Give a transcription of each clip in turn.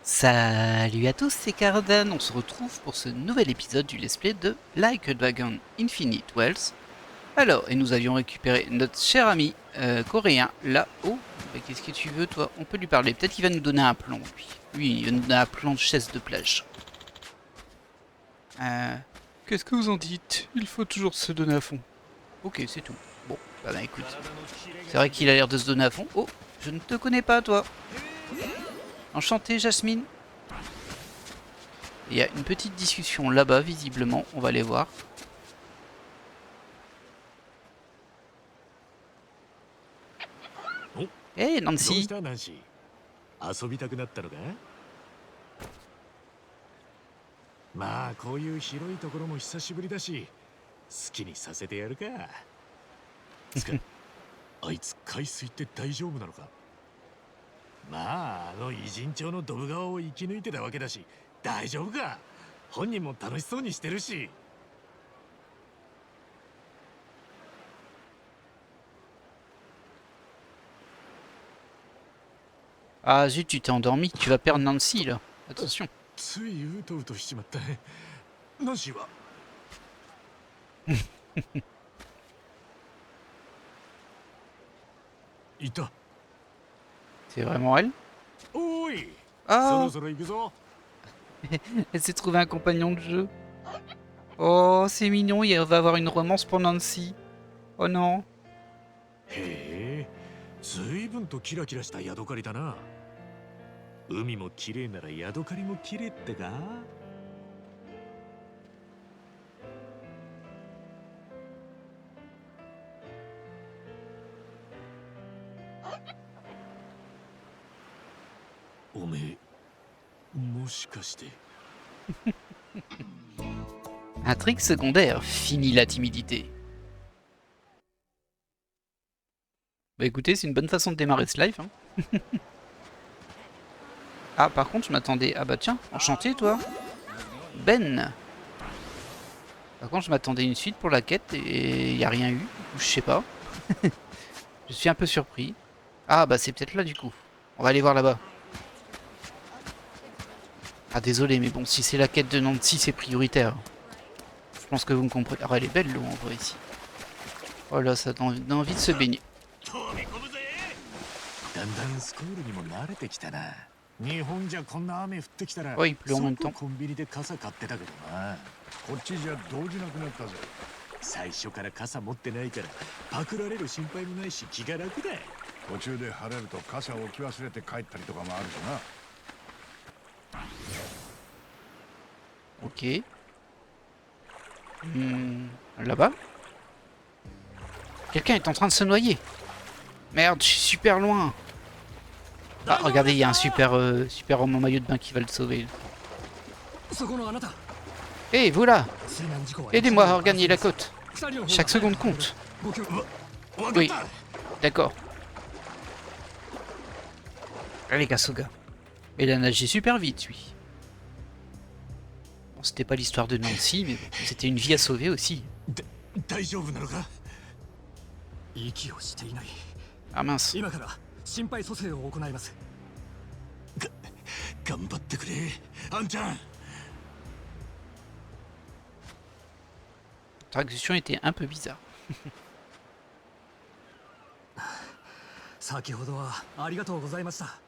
Salut à tous, c'est Cardan, on se retrouve pour ce nouvel épisode du let's play de Like a Dragon Infinite Wells. Alors, et nous avions récupéré notre cher ami coréen là-haut. Bah, qu'est-ce que tu veux toi? On peut lui parler, peut-être qu'il va nous donner un plan lui. Lui, il va nous donner un plan de chaise de plage. Qu'est-ce que vous en dites? Il faut toujours se donner à fond. Ok, c'est tout. Bon, bah écoute, c'est vrai qu'il a l'air de se donner à fond. Oh, je ne te connais pas toi. Enchanté Jasmine. Il y a une petite discussion là-bas, visiblement. On va aller voir. Hey Nancy. どうしたナンシー、遊びたくなったのか。まあこういう広いところも久しぶりだし、好きにさせてやるか。つかあいつ海水って大丈夫なのか。まああの偉人町のドブ川を生き抜いてたわけだし大丈夫か。本人も楽しそうにしてるし。Ah zut, tu t'es endormi, tu vas perdre Nancy là. Attention. ついうとうとしちまった。ナンシーはいた。 C'est vraiment elle? おい、そ Ah ろそろ行くぞ。 Elle s'est trouvée un compagnon de jeu. Oh, c'est mignon, il va avoir une romance pour Nancy. Oh non. へえ、随分とキラキラしたヤドカリだな。海も綺麗ならヤドカリも綺麗ってか。おめえ、もしかして。 Intrigue secondaire, fini la timidité. Bah écoutez, c'est une bonne façon de démarrer ce live. Hein. Ah par contre je m'attendais... Ah bah tiens, enchanté toi. Ben. Par contre je m'attendais une suite pour la quête et il n'y a rien eu. Ou je sais pas. Je suis un peu surpris. Ah bah c'est peut-être là du coup. On va aller voir là-bas. Ah désolé mais bon si c'est la quête de Nancy c'est prioritaire. Je pense que vous me comprenez. Ah elle est belle l'eau en vrai ici. Oh là ça donne envie de se baigner. だんだんスクールにも慣れてきたな。日本じゃこんな雨降ってきたら、 Oh il pleut en même 即 temps. コンビニで傘買ってたけどな。こっちじゃ動じなくなったぜ。最初から傘持ってないからパクられる心配もないし気が楽だ。途中で晴れると傘を置き忘れて帰ったりとかもあるしな。 Ok. Là-bas. Quelqu'un est en train de se noyer. Merde, je suis super loin. Ah, regardez, il y a un super homme en maillot de bain qui va le sauver. Hé, vous là! Aidez-moi à regagner la côte. Chaque seconde compte. Oui, d'accord. Allez, Kasuga. Il a nagé super vite, lui. Bon, c'était pas l'histoire de Nancy, mais bon, c'était une vie à sauver aussi. 大丈夫なのか。 息をしていない。 Ah mince. 今から心肺蘇生を行います。頑張ってくれ、あんちゃん。 La traduction était un peu bizarre. 先ほどはありがとうございました。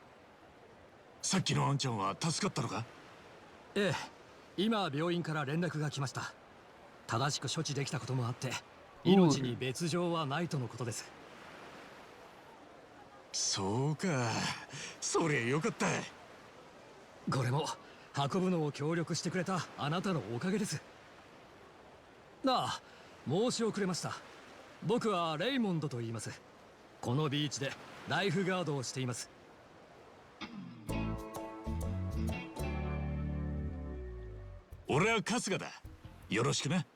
さっきのあんちゃんは助かったのか。ええ、今病院から連絡が来ました。正しく処置できたこともあって、命に別状はないとのことです。そうか、そりゃよかった。これも運ぶのを協力してくれたあなたのおかげです。ああ、申し遅れました。僕はレイモンドと言います。このビーチでライフガードをしています。俺は春日だ。よろしくな。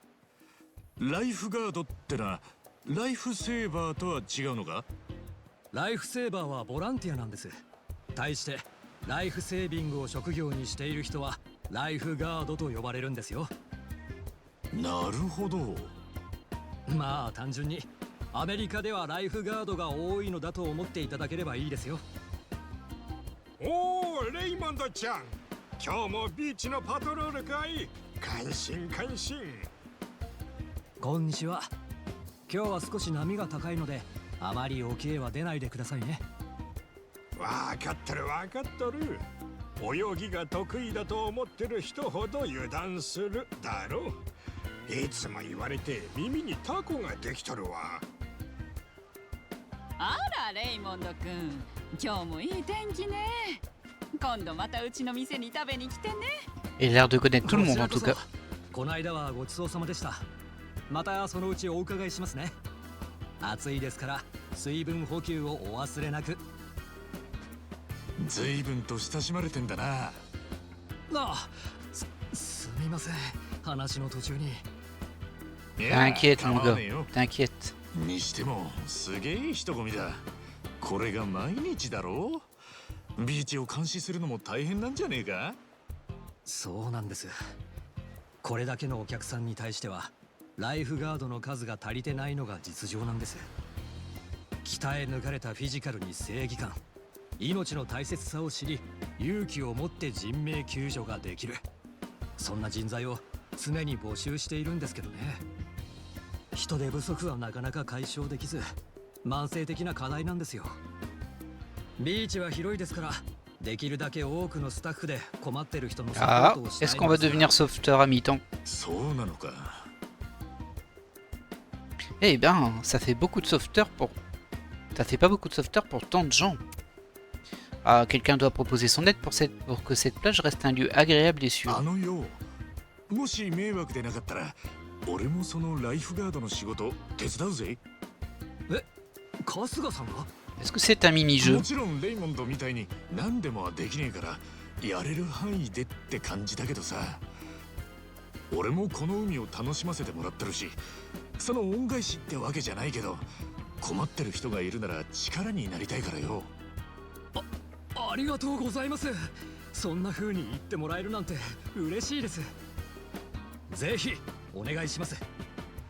ライフガードってのはライフセーバーとは違うのか。ライフセーバーはボランティアなんです。対してライフセービングを職業にしている人はライフガードと呼ばれるんですよ。なるほど。まあ単純にアメリカではライフガードが多いのだと思っていただければいいですよ。おお、レイモンドちゃん。今日もビーチのパトロールかい。感心感心。こんにちは。今日は少し波が高いのであまり沖へは出ないでくださいね。わかっとるわかっとる。泳ぎが得意だと思ってる人ほど油断するだろう。いつも言われて耳にタコができとるわ。あらレイモンド君、今日もいい天気ね。今度またうちの店に食べに来てね。Il a l'air de connaître tout le こち monde ら en こ tout そ cas. この間はごちそうさまでした。またそのうちお伺いしますね。暑いですから水分補給をお忘れなく。随分と親しまれてんだな。ああ、すみません、話の途中に。T'inquiète mon 構わ gars, ねえよ。 t'inquiète. にしてもすげえ人混みだ。これが毎日だろう。ビーチを監視するのも大変なんじゃねえか。そうなんです。これだけのお客さんに対してはライフガードの数が足りてないのが実情なんです。鍛え抜かれたフィジカルに正義感、命の大切さを知り勇気を持って人命救助ができる、そんな人材を常に募集しているんですけどね。人手不足はなかなか解消できず慢性的な課題なんですよ。ビーチは広いですからできるだけ多くのスタッフで困ってる人のサポ Ah, ートをしたい est-ce ん qu'on va ですが。 devenir sauveteur à mi-temps? そうなのか。 Eh ben, ça fait beaucoup de sauveteurs pour... Ça fait pas beaucoup de sauveteurs pour tant de gens. Ah, quelqu'un doit proposer son aide pour que cette plage reste un lieu agréable et sûr. あのよ、もし迷惑でなかったら俺もそのライフガードの仕事手伝うぜ。春日さんが？ Est-ce que c'est un mini-jeu? もちろんレイモンドみたいに何でもはできねえからやれる範囲でって感じだけどさ。俺もこの海を楽しませてもらってるし、その恩返しってわけじゃないけど、困ってる人がいるなら力になりたいからよ。ありがとうございます。そんな風に言ってもらえるなんて嬉しいです。ぜひお願いします。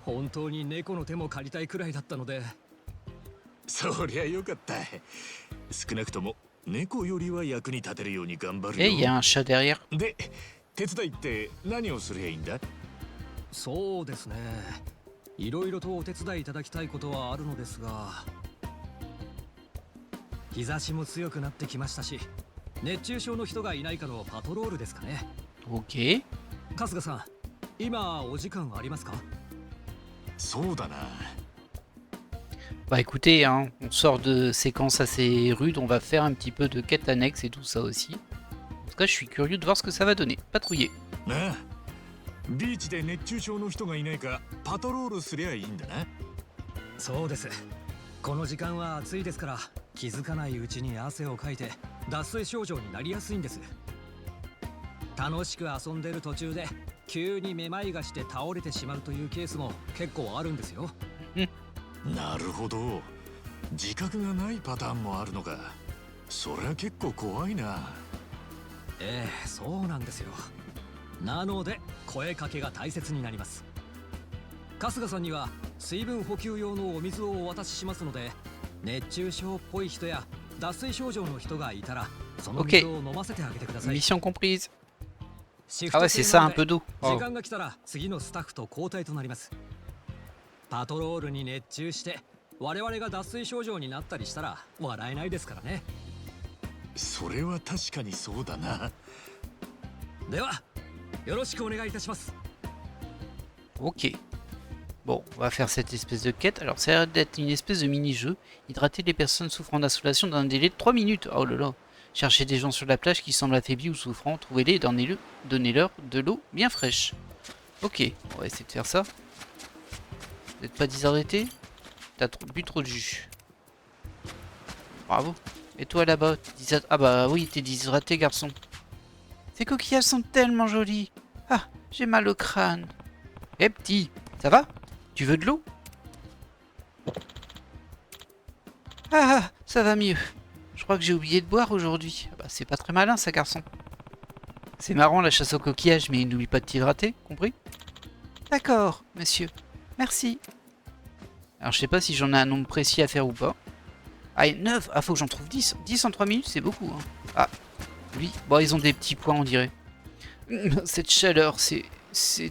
本当に猫の手も借りたいくらいだったので。そりゃよかった。少なくとも猫よりは役に立てるように頑張る Eh, il y a よ。 un chat derrière. で、手伝いって何をすりゃいいんだ？そうですね。いろいろとお手伝いいただきたいことはあるのですが、日差しも強くなってきましたし、熱中症の人がいないかのパトロールですかね。 Ok. 春日さん、今お時間ありますか？そうだな。 Bah écoutez, hein, on sort de séquences assez rudes, on va faire un petit peu de quête annexe et tout ça aussi. En tout cas, je suis curieux de voir ce que ça va donner. Patrouiller. なあ、ビーチで熱中症の人がいないかパトロールすりゃいいんだな。そうです。この時間は暑いですから気づかないうちに汗をかいて脱水症状になりやすいんです。楽しく遊んでる途中で急にめまいがして倒れてしまうというケースも結構あるんですよ。なるほど。自覚がないパターンもあるのか。そりゃ結構怖いな。ええ、そうなんですよ。なので声かけが大切になります。春日さんには水分補給用のお水をお渡ししますので、熱中症っぽい人や脱水症状の人がいたらその水を飲ませてあげてください。 Mission comprise. シフ Ah ト ouais, c'est 制 ça, な un ので peu d'eau. 時 Oh. 間が来たら次のスタッフと交代となります。パトロールに熱中して我々が脱水症状になったりしたら笑えないですからね。それは確かにそうだな。ではよろしくお願いいたします。 Ok. Bon, on va faire cette espèce de quête. Alors, ça a l'air d'être une espèce de mini-jeu. Hydrater les personnes souffrant d'insolation dans un délai de 3 minutes. Oh là là. Cherchez des gens sur la plage qui semblent affaiblis ou souffrants. Trouvez-les et donnez-leur de l'eau bien fraîche. Ok, on va essayer de faire ça. Vous n'êtes pas déshydraté? T'as bu trop de jus. Bravo. Et toi là-bas, ah bah oui, t'es déshydraté, garçon. Ces coquillages sont tellement jolis. Ah, j'ai mal au crâne. Eh petit, ça va? Tu veux de l'eau? Ah, ça va mieux. Je crois que j'ai oublié de boire aujourd'hui. Ah bah, c'est pas très malin ça, garçon. C'est marrant la chasse aux coquillages, mais n'oublie pas de t'hydrater, compris? D'accord, monsieur. Merci. Alors je sais pas si j'en ai un nombre précis à faire ou pas. Ah, et 9. Ah, faut que j'en trouve 10. 10 en 3 minutes, c'est beaucoup. Hein. Ah, lui. Bon, ils ont des petits points, on dirait. Cette chaleur, c'est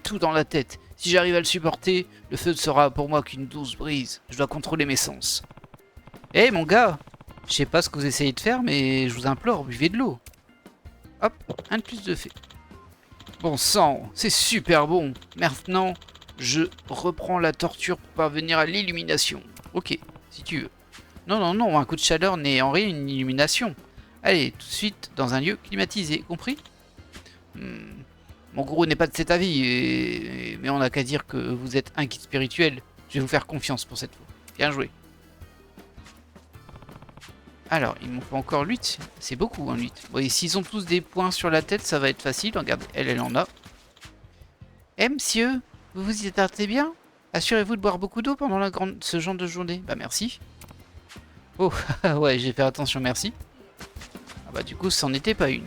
tout dans la tête. Si j'arrive à le supporter, le feu ne sera pour moi qu'une douce brise. Je dois contrôler mes sens. Eh, mon gars! Je sais pas ce que vous essayez de faire, mais je vous implore, buvez de l'eau. Hop, un de plus de fait. Bon sang, c'est super bon. Maintenant, je reprends la torture pour parvenir à l'illumination. Ok, si tu veux. Non, non, non, un coup de chaleur n'est en rien une illumination. Allez, tout de suite dans un lieu climatisé, compris? Mon gourou n'est pas de cet avis, mais on n'a qu'à dire que vous êtes un guide spirituel. Je vais vous faire confiance pour cette fois. Bien joué. Alors, il m'en faut encore 8. C'est beaucoup, hein, 8. Bon, et s'ils ont tous des points sur la tête, ça va être facile. Regardez, elle en a. Eh, monsieur, vous vous y hydratez bien? Assurez-vous de boire beaucoup d'eau pendant ce genre de journée. Bah, merci. Oh, ouais, j'ai fait attention, merci. Ah bah, du coup, c'en était pas une.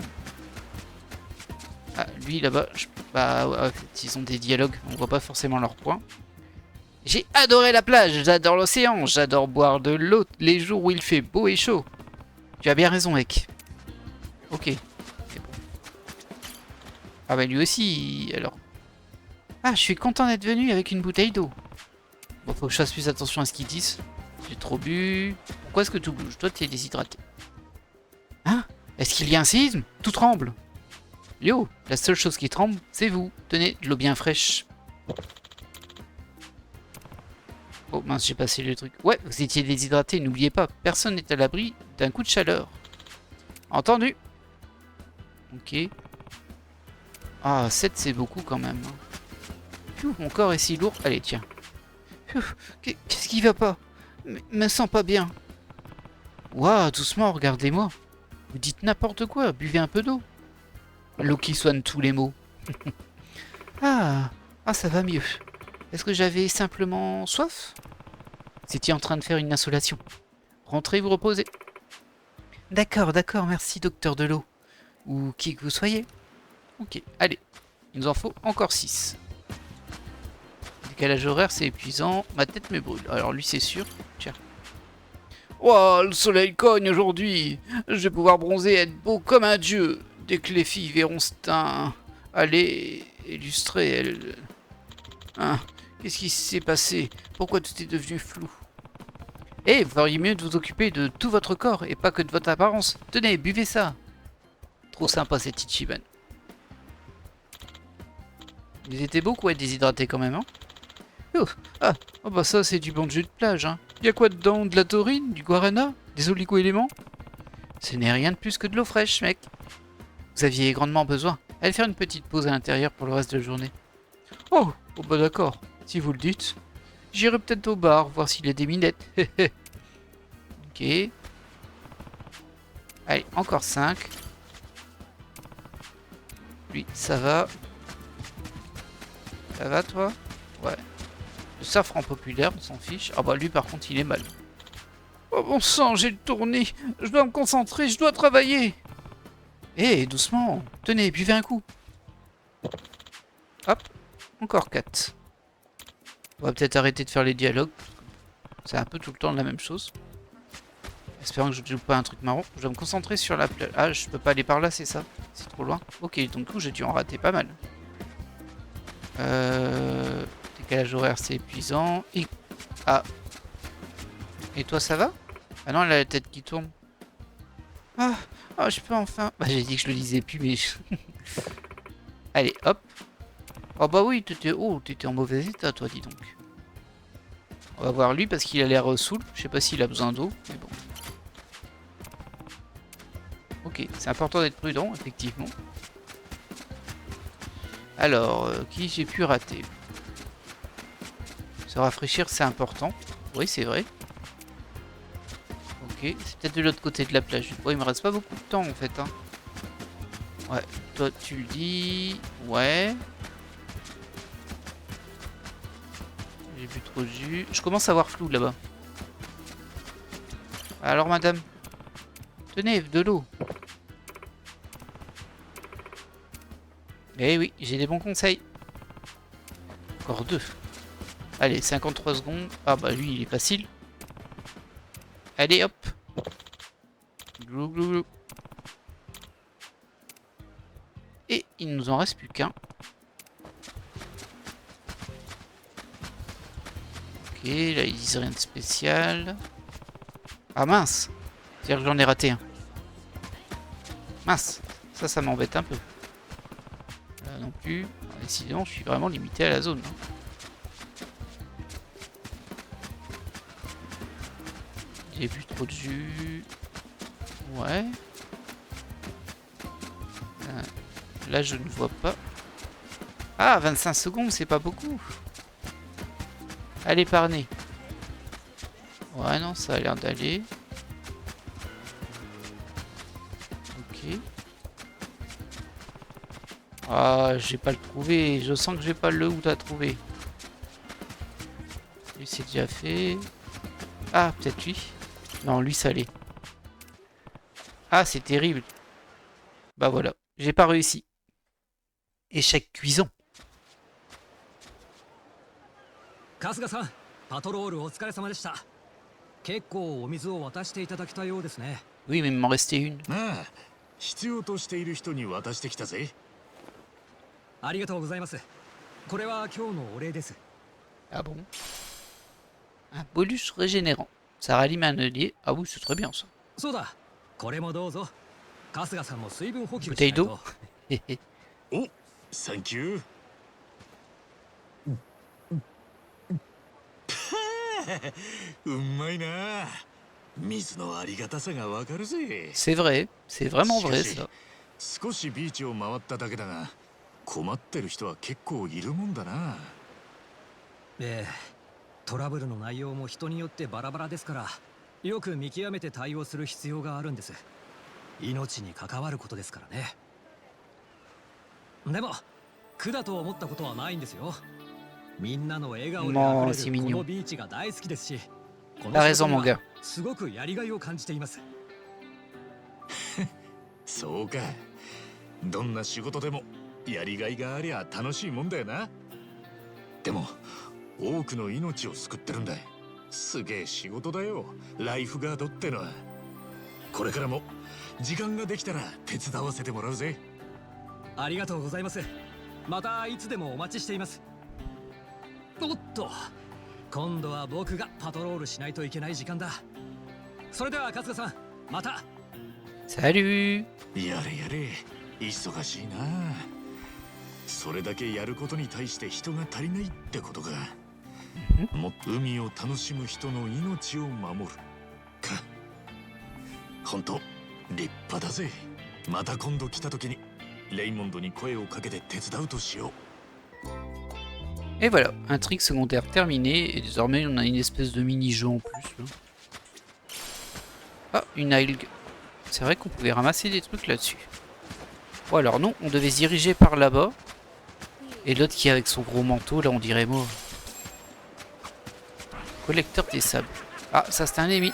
Ah, lui, là-bas, bah, ouais, ils ont des dialogues. On voit pas forcément leurs points. J'ai adoré la plage, j'adore l'océan, j'adore boire de l'eau les jours où il fait beau et chaud. Tu as bien raison, mec. Ok. C'est bon. Ah bah lui aussi, alors. Ah, je suis content d'être venu avec une bouteille d'eau. Bon, faut que je fasse plus attention à ce qu'ils disent. J'ai trop bu. Pourquoi est-ce que tout bouge? Toi, tu es déshydraté. Hein? Est-ce qu'il y a un séisme? Tout tremble. Yo, la seule chose qui tremble, c'est vous. Tenez, de l'eau bien fraîche. Oh mince, j'ai passé le truc. Ouais, vous étiez déshydraté, n'oubliez pas, personne n'est à l'abri d'un coup de chaleur. Entendu. Ok. Ah, 7 c'est beaucoup quand même. Pfiou, mon corps est si lourd. Allez, tiens. Qu'est-ce qui va pas? Me sens pas bien. Ouah, doucement, regardez-moi. Vous dites n'importe quoi, buvez un peu d'eau. L'eau qui soigne tous les maux. Ah, ça va mieux. Est-ce que j'avais simplement soif? C'était en train de faire une insolation. Rentrez vous reposer. D'accord, merci docteur de l'eau. Ou qui que vous soyez. Ok, allez. Il nous en faut encore 6. Décalage horaire, c'est épuisant. Ma tête me brûle. Alors lui, c'est sûr. Tiens. Ouah, le soleil cogne aujourd'hui. Je vais pouvoir bronzer et être beau comme un dieu. Dès que les filles verront ce teint. Allez, illustrer elles. Hein? Qu'est-ce qui s'est passé? Pourquoi tout est devenu flou? Eh, vous feriez mieux de vous occuper de tout votre corps et pas que de votre apparence. Tenez, buvez ça. Trop sympa cette Ichiban. Ils étaient beaucoup à être déshydratés quand même, hein? Oh bah ça c'est du bon jus de plage, hein. Y'a quoi dedans? De la taurine? Du guarana? Des oligo-éléments? Ce n'est rien de plus que de l'eau fraîche, mec. Vous aviez grandement besoin. Allez faire une petite pause à l'intérieur pour le reste de la journée. Oh bah d'accord. Si vous le dites. J'irai peut-être au bar, voir s'il y a des minettes. Ok. Allez, encore 5. Lui, ça va. Ça va, toi? Ouais. Le safran populaire, on s'en fiche. Ah bah lui, par contre, il est mal. Oh bon sang, j'ai le tourné. Je dois me concentrer, je dois travailler. Eh, doucement. Tenez, buvez un coup. Hop. Encore 4. On va peut-être arrêter de faire les dialogues. C'est un peu tout le temps la même chose. Espérons que je ne joue pas un truc marrant. Je dois me concentrer sur la plage. Ah, je peux pas aller par là, c'est ça? C'est trop loin. Ok, donc du coup, j'ai dû en rater pas mal. Décalage horaire, c'est épuisant. Et... Ah. Et toi, ça va? Ah non, elle a la tête qui tourne. Ah, je peux enfin... Bah, j'ai dit que je le lisais plus, mais... Allez, hop. Oh bah oui, t'étais en mauvais état, toi, dis donc. On va voir lui, parce qu'il a l'air saoul. Je sais pas s'il a besoin d'eau, mais bon. Ok, c'est important d'être prudent, effectivement. Alors, qui j'ai pu rater? Se rafraîchir, c'est important. Oui, c'est vrai. Ok, c'est peut-être de l'autre côté de la plage. Ouais, il me reste pas beaucoup de temps, en fait. Hein. Ouais, toi, tu le dis... Ouais. J'ai bu trop de jus. Je commence à voir flou, là-bas. Alors, madame. Tenez, de l'eau. Eh oui, j'ai des bons conseils. Encore 2. Allez, 53 secondes. Ah bah lui, il est facile. Allez, hop. Glou, glou, glou. Et il nous en reste plus qu'un. Ok, là ils disent rien de spécial. Ah mince! C'est-à-dire que j'en ai raté un. Mince! Ça m'embête un peu. Là non plus. Décidément, je suis vraiment limité à la zone. J'ai bu trop de jus. Ouais. Là, je ne vois pas. Ah, 25 secondes, c'est pas beaucoup. Allez, par nez. Ouais, non, ça a l'air d'aller. Ok. Ah, j'ai pas le trouvé. Je sens que j'ai pas le où t'as trouvé. Lui, c'est déjà fait. Ah, peut-être lui. Non, lui, ça l'est. Ah, c'est terrible. Bah voilà, j'ai pas réussi. Échec cuisant. 春日さん、パトロールお疲れ様でした。結構お水を渡していただきたようですね。Oui, mais il m'en restait une. ああ、必要としている人に渡してきたぜ。ありがとうございます。これは今日のお礼です。 Ah bon? Un bolus régénérant. Ça rallume un allié. Ah oui, c'est très bien ça. そうだ、これもどうぞ。春日さんも水分補給しな Bouteille いと。 d'eau. Hé, hé. お、サンキュー。うまいな。水のありがたさがわかるぜ。 C'est vrai, c'est vraiment vrai ça. 少しビーチを回っただけだが、困ってる人は結構いるもんだな。ええ、トラブルの内容も人によってバラバラですから、よく見極めて対応する必要があるんです。命に関わることですからね。でも苦だと思ったことはないんですよ。みんなの笑顔で溢れるこのビーチが大好きですし、この仕事にはすごくやりがいを感じています。そうか。どんな仕事でもやりがいがありゃ楽しいもんだよな。でも多くの命を救ってるんだ。すげえ仕事だよ、ライフガードってのは。これからも時間ができたら手伝わせてもらうぜ。ありがとうございます。またいつでもお待ちしています。おっと、今度は僕がパトロールしないといけない時間だ。それでは春日さん、また。 Salut! やれやれ、忙しいな。それだけやることに対して人が足りないってことか。もっと海を楽しむ人の命を守るか。本当立派だぜ。また今度来た時にレイモンドに声をかけて手伝うとしよう。 Et voilà, un trick secondaire terminé, et désormais on a une espèce de mini-jeu en plus. Là. Ah, une algue. C'est vrai qu'on pouvait ramasser des trucs là-dessus. Bon alors non, on devait se diriger par là-bas. Et l'autre qui est avec son gros manteau, là on dirait mort. Collecteur des sables. Ah, ça c'est un ennemi.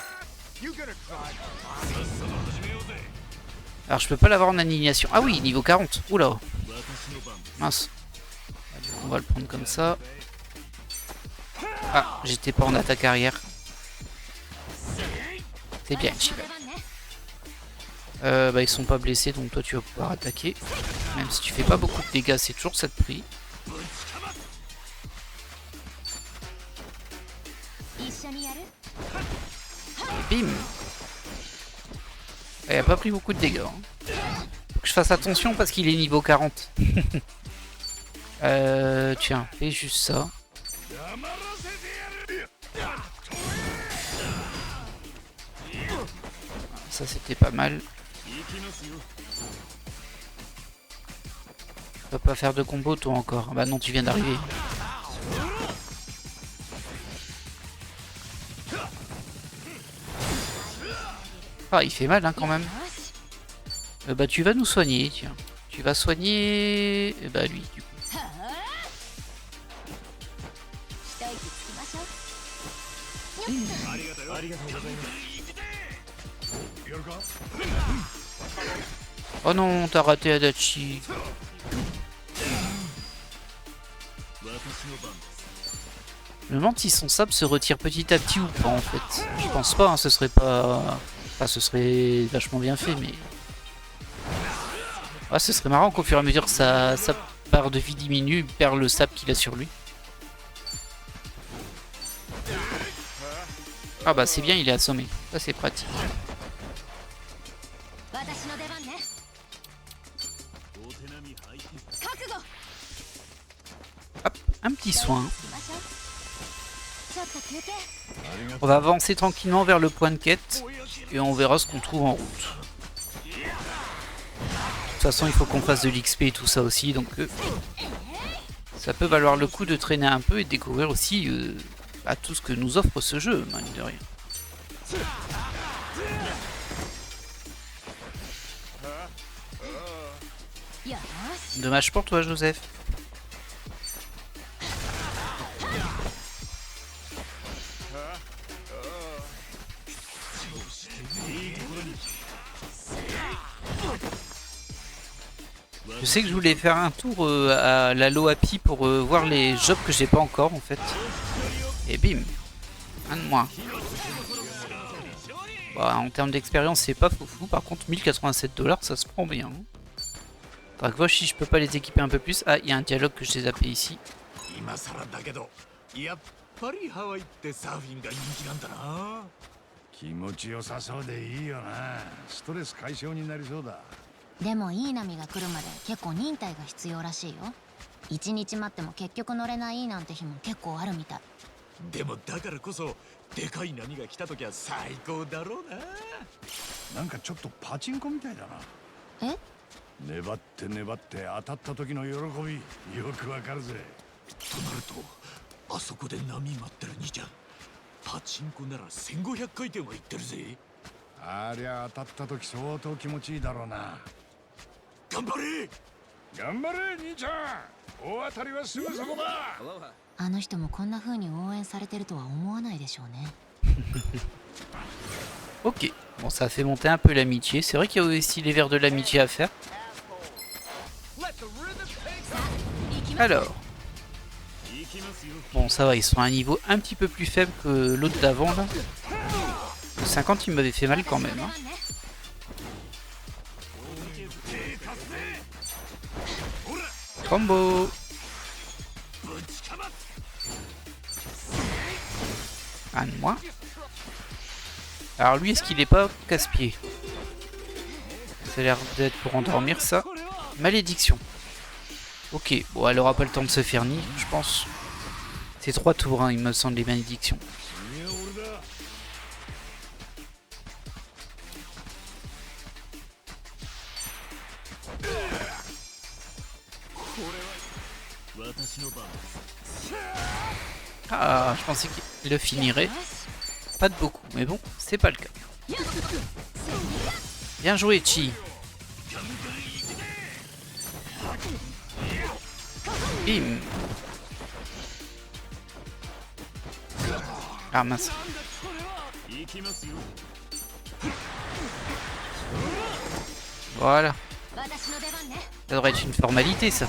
Alors je peux pas l'avoir en annihilation. Ah oui, niveau 40. Oula. Mince. On va le prendre comme ça. Ah, j'étais pas en attaque arrière. C'est bien, Shiba. Bah ils sont pas blessés, donc toi tu vas pouvoir attaquer. Même si tu fais pas beaucoup de dégâts, c'est toujours ça de prix. Bim. Il a pas pris beaucoup de dégâts. Hein. Faut que je fasse attention parce qu'il est niveau 40. Tiens, fais juste ça. Ça c'était pas mal. Tu peux pas faire de combo toi encore. Bah non, tu viens d'arriver. Ah, il fait mal hein, quand même. Bah tu vas nous soigner, tiens. Tu vas soigner... Bah lui, du coup. Oh non, t'as raté Adachi. Je me demande si son sable se retire petit à petit ou pas en fait. Je pense pas, hein, ce serait pas Enfin, ce serait vachement bien fait, mais... Ouais, ce serait marrant qu'au fur et à mesure sa barre de vie diminue, il perd le sap qu'il a sur lui. Ah bah c'est bien, il est assommé. Ça c'est pratique. Hop, un petit soin. On va avancer tranquillement vers le point de quête et on verra ce qu'on trouve en route. De toute façon, il faut qu'on fasse de l'XP et tout ça aussi, donc ça peut valoir le coup de traîner un peu et découvrir aussi tout ce que nous offre ce jeu, mine de rien. Dommage pour toi, Joseph. Je sais que je voulais faire un tour à la Loapi pour voir les jobs que j'ai pas encore en fait. Et bim, un de moins. Bon, en termes d'expérience c'est pas foufou, par contre 1087 $, ça se prend bien. Faudra que voir si je peux pas les équiper un peu plus. Ah, il y a un dialogue que je t'ai zappé ici.でもいい波が来るまで結構忍耐が必要らしいよ。一日待っても結局乗れないなんて日も結構あるみたい。でもだからこそでかい波が来た時は最高だろうな。なんかちょっとパチンコみたいだな。え？粘って粘って当たった時の喜びよくわかるぜ。となるとあそこで波待ってる兄ちゃん、パチンコなら1500回転は言ってるぜ。ありゃ当たった時相当気持ちいいだろうな。頑張れ頑張れ兄ちゃん、大当たりはすぐそこだ。あの人もこんな風に応援されてるとは思わないでしょうね。Ok, bon ça a fait monter un peu l'amitié. C'est vrai qu'il y a aussi les vers de l'amitié à faire. Alors. Bon ça va, ils sont à un niveau un petit peu plus faible que l'autre d'avant là. Le 50 il m'avait fait mal quand même. Hein. Combo. Un de moins. Alors lui, est-ce qu'il est pas casse-pied? Ça a l'air d'être pour endormir ça. Malédiction. Ok, bon elle aura pas le temps de se faire ni, je pense. C'est 3 tours, hein, il me semble, les malédictions. Ah, je pensais qu'il le finirait. Pas de beaucoup, mais bon, c'est pas le cas. Bien joué, Chi. Bim. Ah mince. Voilà. Ça devrait être une formalité, ça.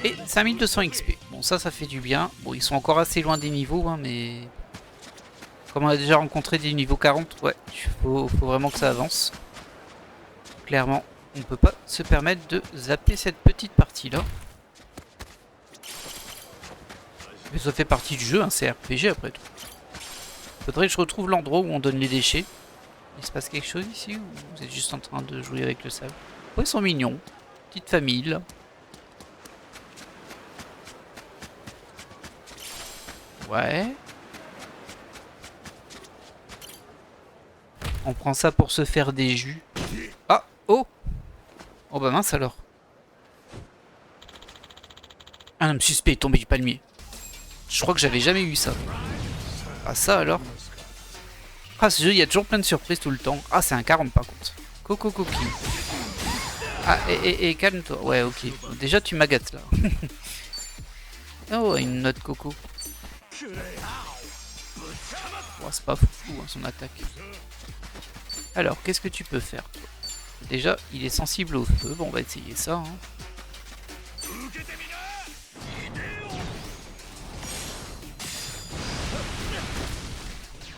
Et 5200 XP. Bon, ça fait du bien. Bon, ils sont encore assez loin des niveaux, hein, mais... Comme on a déjà rencontré des niveaux 40, ouais, faut vraiment que ça avance. Clairement, on peut pas se permettre de zapper cette petite partie-là. Mais ça fait partie du jeu, hein, c'est RPG après tout. Faudrait que je retrouve l'endroit où on donne les déchets. Il se passe quelque chose ici ou vous êtes juste en train de jouer avec le sable? Ouais, ils sont mignons. Petite famille, là. Ouais. On prend ça pour se faire des jus. Ah, oh. Oh bah mince alors. Un homme suspect est tombé du palmier. Je crois que j'avais jamais eu ça. Ah ça alors. Ah ce jeu il y a toujours plein de surprises tout le temps. Ah c'est un 40 par contre. Coco coquille. Ah et calme-toi. Ouais ok. Déjà tu m'agates là. Oh une note coco. Oh, c'est pas fou hein, son attaque. Alors qu'est-ce que tu peux faire toi? Déjà il est sensible au feu. Bon on va essayer ça. Hein.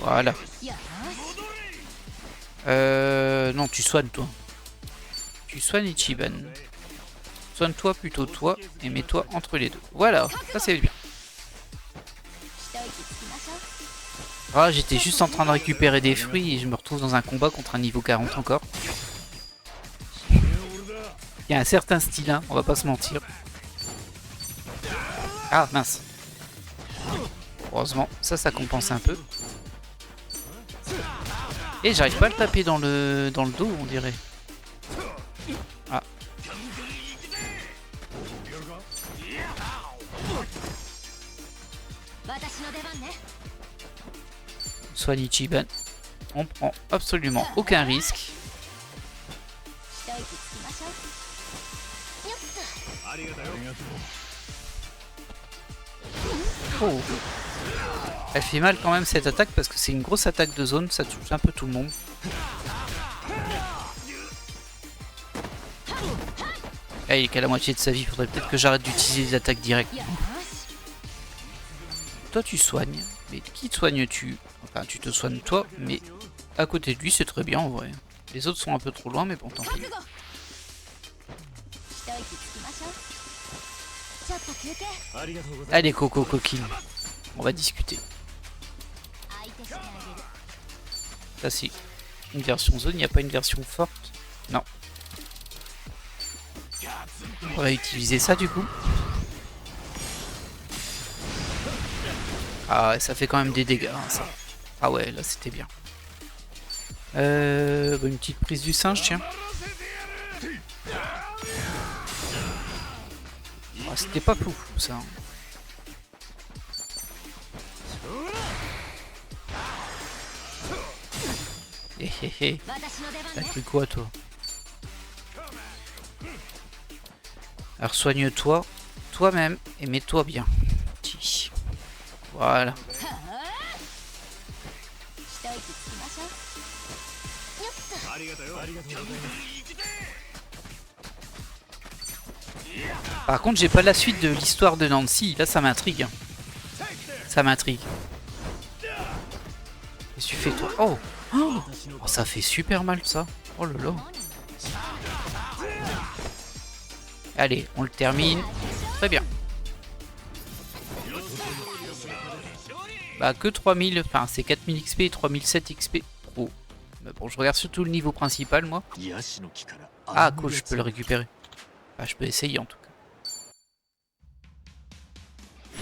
Voilà. よNon, tu soignes toi. Tu soignes Ichiban. Soigne-toi plutôt toi et mets-toi entre les deux. Voilà, ça c'est bien. 一息つきましょう Ah, j'étais juste en train de récupérer des fruits et je me retrouve dans un combat contre un niveau 40 encore. Il y a un certain style, hein, on va pas se mentir. Ah, mince. Heureusement, ça compense un peu. Et j'arrive pas à le taper dans le dos, on dirait. Ah. Soigne Ichiban. On prend absolument aucun risque. 一息つきましょうよっと ありがとう。 Oh. Elle fait mal quand même cette attaque parce que c'est une grosse attaque de zone, ça touche un peu tout le monde. Ah, il est qu'à la moitié de sa vie, faudrait peut-être que j'arrête d'utiliser les attaques directes. よし Toi tu soignes, mais qui te soignes-tu? Enfin tu te soignes toi, mais à côté de lui c'est très bien en vrai. Les autres sont un peu trop loin mais bon tant pis. 覚悟一息つきましょうちょっと休憩 ありがとうございます。 Allez Coco Coquine, on va discuter. 相手してあげる Ça c'est une version zone, il n'y a pas une version forte. Non. On va utiliser ça du coup. Ah ouais, ça fait quand même des dégâts hein, ça. Ah ouais, là c'était bien. Bah, une petite prise du singe, tiens. Ah, c'était pas fou ça. Hein. Hé hé hé. 私の出番 T'as ね cru quoi toi? Alors soigne-toi, toi-même, et mets-toi bien. Ti. Voilà. 一息つきましょうよっとありがとうよ。ありがとうございます。 Par contre, j'ai pas la suite de l'histoire de Nancy. Là, ça m'intrigue. Hein. Ça m'intrigue. Qu'est-ce que tu fais, toi? Oh. Oh, ça fait super mal, ça. Oh là là. Allez, on le termine. Très bien. Bah, que 3000. Enfin, c'est 4000 XP et 3007 XP. Oh. Mais bon, je regarde surtout le niveau principal, moi. ヤシの木から Ah, cool, je peux le récupérer. Bah, je peux essayer, en tout cas.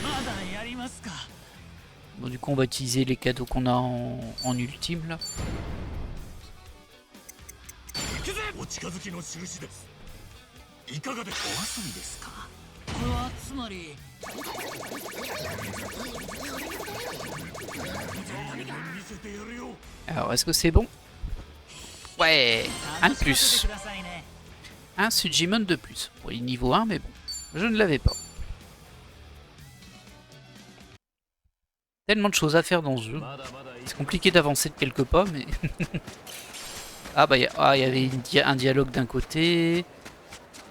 まだやりますか Bon, du coup, on va utiliser les cadeaux qu'on a en ultime, là. お近づきの印です。いかがでお遊びですか。これはつまり見せてやるよ。 Alors, est-ce que c'est bon? Ouais, un de 楽し plus. ませてくださいね Un Sujimon de plus. Bon, il est niveau 1, mais bon, je ne l'avais pas. Tellement de choses à faire dans ce jeu. まだまだいい。 C'est compliqué d'avancer de quelques pas, mais... ah bah, il y avait un dialogue d'un côté.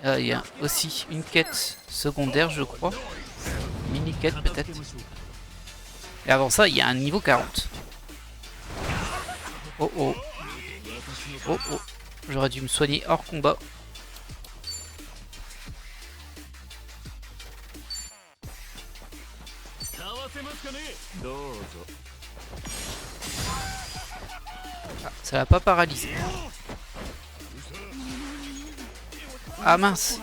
Il y a aussi une quête secondaire, je crois. Mini-quête peut-être. Et avant ça, il y a un niveau 40. Oh oh. Oh oh. J'aurais dû me soigner hors combat. Ah, ça l'a pas paralysé. Ah mince.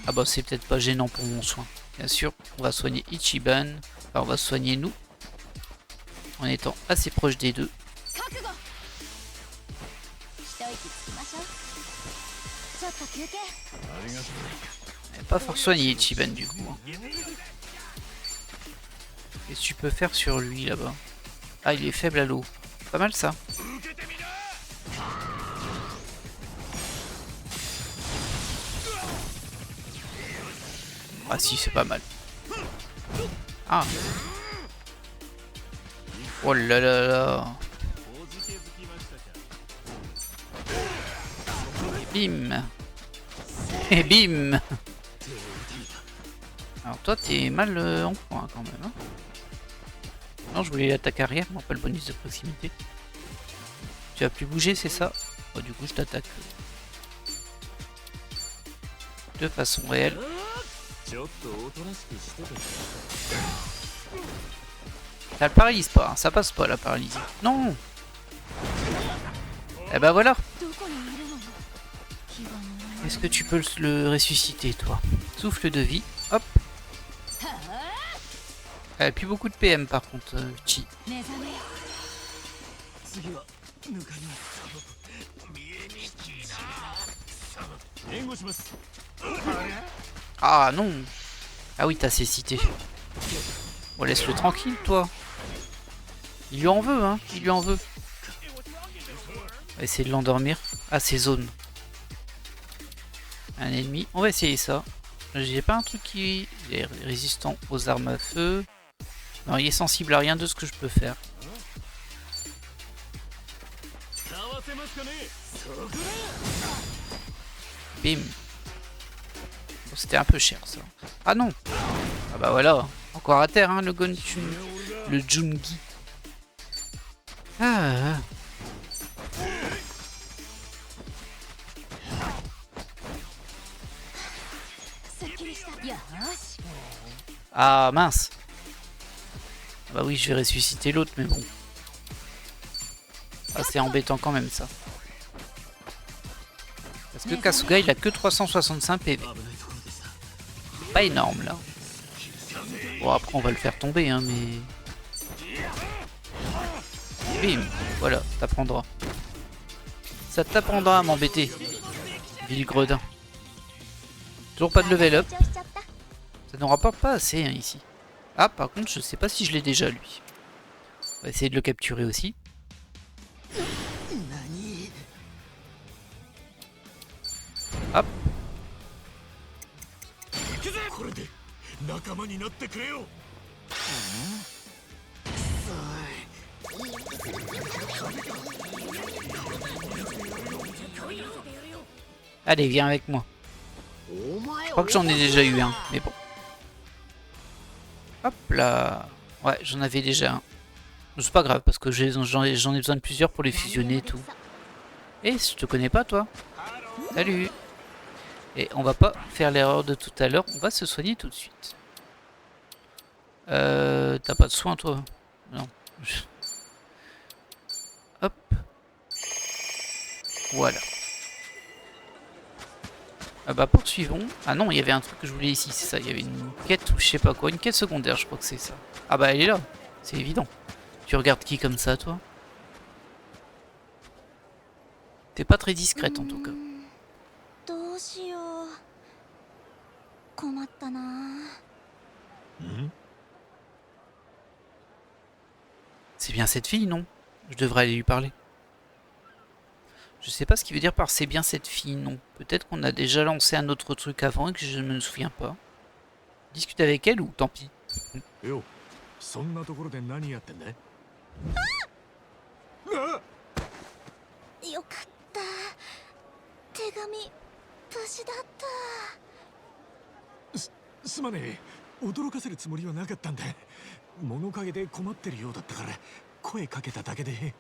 Ah bah c'est peut-être pas gênant pour mon soin. Bien sûr, on va soigner Ichiban. Enfin, on va soigner nous. En étant assez proche des deux. 覚悟一息つきましょうちょっと休憩 Pas fort soigné Ichiban du coup. Hein. Qu'est-ce que tu peux faire sur lui là-bas? Ah, il est faible à l'eau. Pas mal ça. Ah si, c'est pas mal. Ah. Oh là là là. Et bim. Et bim. Alors toi, t'es mal en point quand même. Hein. Non, je voulais l'attaque arrière, non pas le bonus de proximité. Tu as plus bougé, c'est ça? Oh, du coup, je t'attaque de façon réelle. Ça le paralyse pas, hein, ça passe pas la paralysie. Non. Eh ben voilà. Est-ce que tu peux le ressusciter, toi? Souffle de vie, hop. Elle a plus beaucoup de PM par contre, Chi. 次は抜かり援護します Ah non. Ah oui, t'as cécité. Bon, laisse-le tranquille, toi. Il lui en veut, hein. Il lui en veut. On va essayer de l'endormir à ses zones. Un ennemi. On va essayer ça. J'ai pas un truc qui est résistant aux armes à feu. Non, il est sensible à rien de ce que je peux faire. Bim. Bon, c'était un peu cher ça. Ah non. Ah bah voilà. Encore à terre, hein, le Gonchun. Le Jungi. Ah. Ah mince. Bah oui, je vais ressusciter l'autre, mais bon. Ah, c'est embêtant quand même ça. Parce que Kasuga il a que 365 PV. Pas énorme là. Bon après on va le faire tomber hein mais... Bim, voilà, t'apprendras. Ça t'apprendra à m'embêter. Ville gredin. Toujours pas de level up. Ça n'en rapporte pas assez hein, ici. Ah par contre je sais pas si je l'ai déjà lui. On va essayer de le capturer aussi. Hop. Allez, viens avec moi. Je crois que j'en ai déjà eu un, mais bon. Hop là. Ouais, j'en avais déjà un. C'est pas grave, parce que j'en ai besoin de plusieurs pour les fusionner et tout. Eh, je te connais pas, toi. Salut. Et on va pas faire l'erreur de tout à l'heure, on va se soigner tout de suite. T'as pas de soin, toi? Non. Hop. Voilà. Ah bah poursuivons. Ah non, il y avait un truc que je voulais ici, c'est ça. Il y avait une quête ou je sais pas quoi. Une quête secondaire, je crois que c'est ça. Ah bah elle est là. C'est évident. Tu regardes qui comme ça, toi? T'es pas très discrète en tout cas. C'est bien cette fille, non? Je devrais aller lui parler. Je sais pas ce qu'il veut dire par c'est bien cette fille, non. Peut-être qu'on a déjà lancé un autre truc avant et que je ne me souviens pas. Discute avec elle ou tant pis. Yo, そんなところで何やってんだ？よかった手紙無事だった。すまねえ、驚かせるつもりはなかったんだ。物陰で困ってるようだったから声かけただけで。いえ、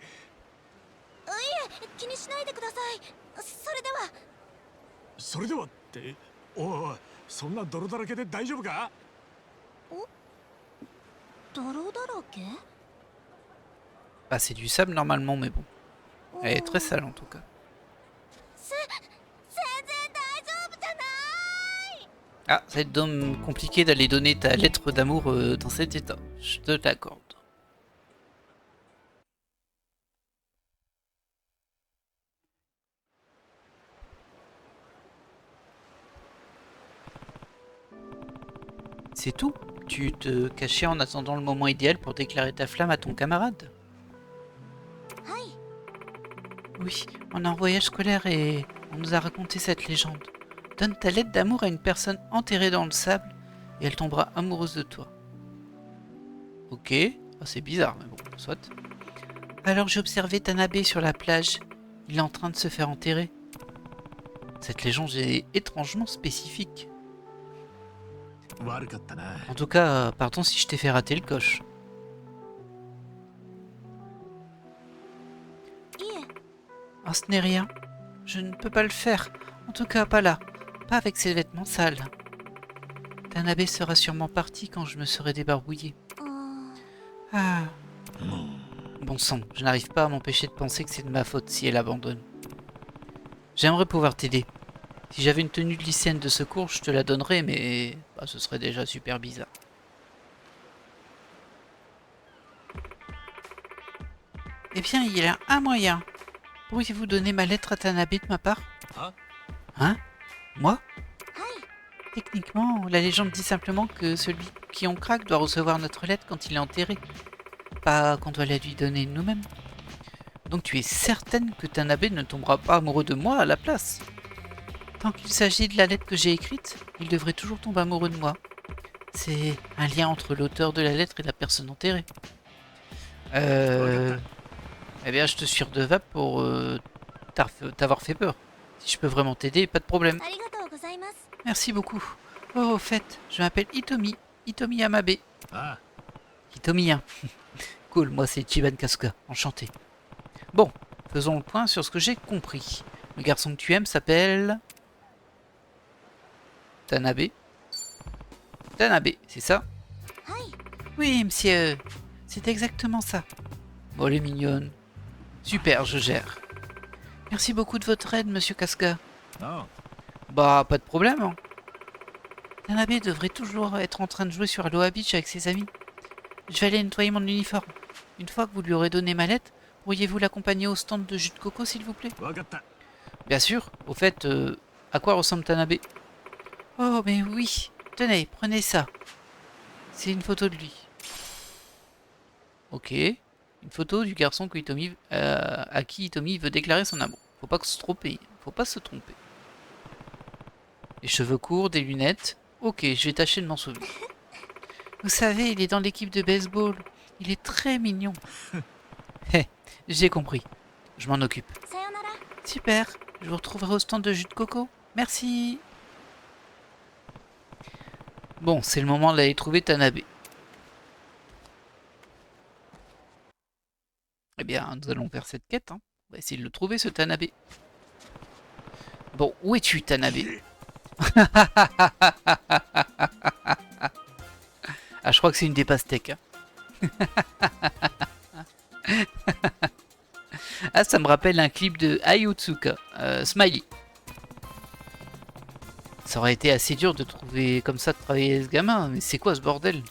気にしないでください。それではって、おいおい、そんな泥だらけで大丈夫か？泥だらけ？ Bah c'est du sable normalement, mais bon. Elle est très sale en tout cas. Ah, ça va être compliqué d'aller donner ta lettre d'amour dans cet état. Je te l'accorde. C'est tout? Tu te cachais en attendant le moment idéal pour déclarer ta flamme à ton camarade? Oui, on est en voyage scolaire et on nous a raconté cette légende. Donne ta lettre d'amour à une personne enterrée dans le sable et elle tombera amoureuse de toi. Ok, oh, c'est bizarre, mais bon, soit. Alors j'ai observé Tanabe sur la plage. Il est en train de se faire enterrer. Cette légende est étrangement spécifique. En tout cas, pardon si je t'ai fait rater le coche. Oh, ce n'est rien. Je ne peux pas le faire. En tout cas, pas là. Pas avec ces vêtements sales. Tanabe sera sûrement parti quand je me serai débarbouillé. Ah. Bon sang, je n'arrive pas à m'empêcher de penser que c'est de ma faute si elle abandonne. J'aimerais pouvoir t'aider. Si j'avais une tenue de lycéenne de secours, je te la donnerais, mais bah, ce serait déjà super bizarre. Eh bien, il y a un moyen. Pourriez-vous donner ma lettre à Tanabe de ma part? Hein? Moi? Techniquement, la légende dit simplement que celui qui on craque doit recevoir notre lettre quand il est enterré. Pas qu'on doit la lui donner nous-mêmes. Donc tu es certaine que Tanabe ne tombera pas amoureux de moi à la place? Tant qu'il s'agit de la lettre que j'ai écrite, il devrait toujours tomber amoureux de moi. C'est un lien entre l'auteur de la lettre et la personne enterrée. Eh bien, je te suis redevable pour t'avoir fait peur. Si je peux vraiment t'aider, pas de problème. Merci beaucoup. Oh, au fait, je m'appelle Hitomi. Hitomi Yamabe. Ah, Hitomi, hein. Cool, moi c'est Chiban Kasuga. Enchanté. Bon, faisons le point sur ce que j'ai compris. Le garçon que tu aimes s'appelle... Tanabe. Tanabe, c'est ça? Oui, monsieur. C'est exactement ça. Bon, elle est mignonne. Super, je gère. Merci beaucoup de votre aide, monsieur Kasuga. non. Bah, pas de problème. Hein. Tanabe devrait toujours être en train de jouer sur Aloha Beach avec ses amis. Je vais aller nettoyer mon uniforme. Une fois que vous lui aurez donné ma lettre, pourriez-vous l'accompagner au stand de jus de coco, s'il vous plaît? Wakatta. Bien sûr. Au fait, à quoi ressemble Tanabe? Oh, mais oui. Tenez, prenez ça. C'est une photo de lui. Ok. Une photo du garçon que Hitomi, à qui Hitomi veut déclarer son amour. Faut pas se tromper. Faut pas se tromper. Les cheveux courts, des lunettes. Ok, je vais tâcher de m'en souvenir. Vous savez, il est dans l'équipe de baseball. Il est très mignon. Hé, j'ai compris. Je m'en occupe. Super. Je vous retrouverai au stand de jus de coco. Merci. Bon, c'est le moment d'aller trouver Tanabe. Eh bien, nous allons faire cette quête. Hein. On va essayer de le trouver, ce Tanabe. Bon, où es-tu, Tanabe? Ah, je crois que c'est une des pastèques. Hein. Ah, ça me rappelle un clip de Ayutsuka, Smiley. Ça aurait été assez dur de trouver comme ça, de travailler ce gamin, mais c'est quoi ce bordel?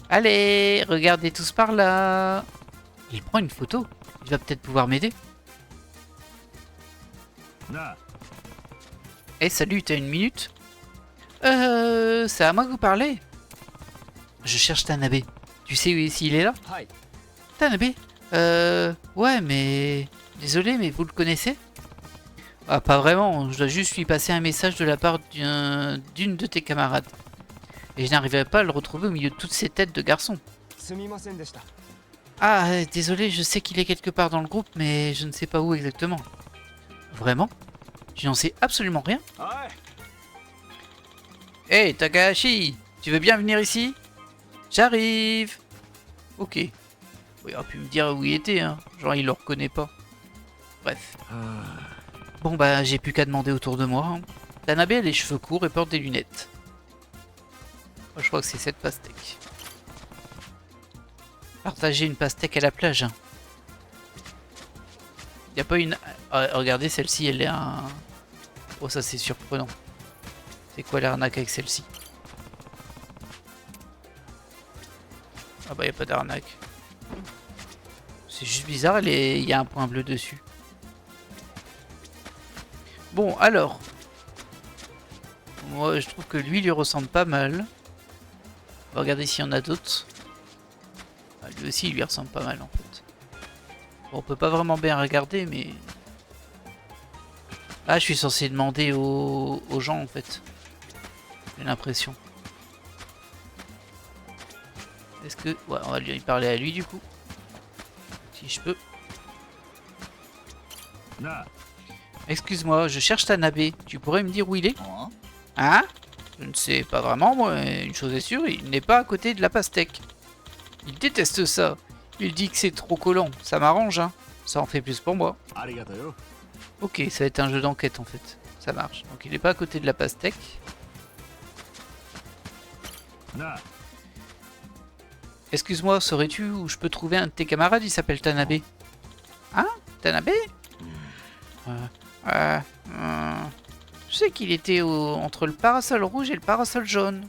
Allez, regardez tous par là. Il prend une photo. Il va peut-être pouvoir m'aider. Na. Eh, salut, t'as une minute? C'est à moi que vous parlez? Je cherche Tanabe. Tu sais s'il est là? Tanabe? Ouais, mais... Désolé, mais vous le connaissez? Ah, pas vraiment. Je dois juste lui passer un message de la part d'une de tes camarades. Et je n'arriverai pas à le retrouver au milieu de toutes ces têtes de garçons. Ah, désolé, je sais qu'il est quelque part dans le groupe, mais je ne sais pas où exactement. Vraiment? Tu n'en sais absolument rien? Hey, Takahashi! Tu veux bien venir ici? J'arrive! Ok. Il aurait pu me dire où il était, hein. Genre, il le reconnaît pas. Bref. Bon, bah, j'ai plus qu'à demander autour de moi. Hein. Tanabe a les cheveux courts et porte des lunettes. Oh, je crois que c'est cette pastèque. Partager une pastèque à la plage. Hein. Y a pas une... Ah, regardez, celle-ci, elle est un... Oh, ça, c'est surprenant. C'est quoi l'arnaque avec celle-ci? Ah bah, y a pas d'arnaque. C'est juste bizarre, il y a un point bleu dessus. Bon, alors. Moi, je trouve que lui ressemble pas mal. On va regarder s'il y en a d'autres. Ah, lui aussi, il lui ressemble pas mal, en fait. Bon, on peut pas vraiment bien regarder, mais... Ah, je suis censé demander aux gens, en fait. J'ai l'impression. Est-ce que... Ouais, on va lui parler à lui, du coup. Si je peux. Excuse-moi, je cherche Tanabe. Tu pourrais me dire où il est? Hein? Je ne sais pas vraiment, moi. Une chose est sûre, il n'est pas à côté de la pastèque. Il déteste ça. Il dit que c'est trop collant. Ça m'arrange, hein. Ça en fait plus pour moi. ありがとうよ。 Ok, ça va être un jeu d'enquête en fait. Ça marche. Donc il est pas à côté de la pastèque. なあ、 Excuse-moi, saurais-tu où je peux trouver un de tes camarades? Il s'appelle Tanabe. Hein? Tanabe? Je sais qu'il était entre le parasol rouge et le parasol jaune.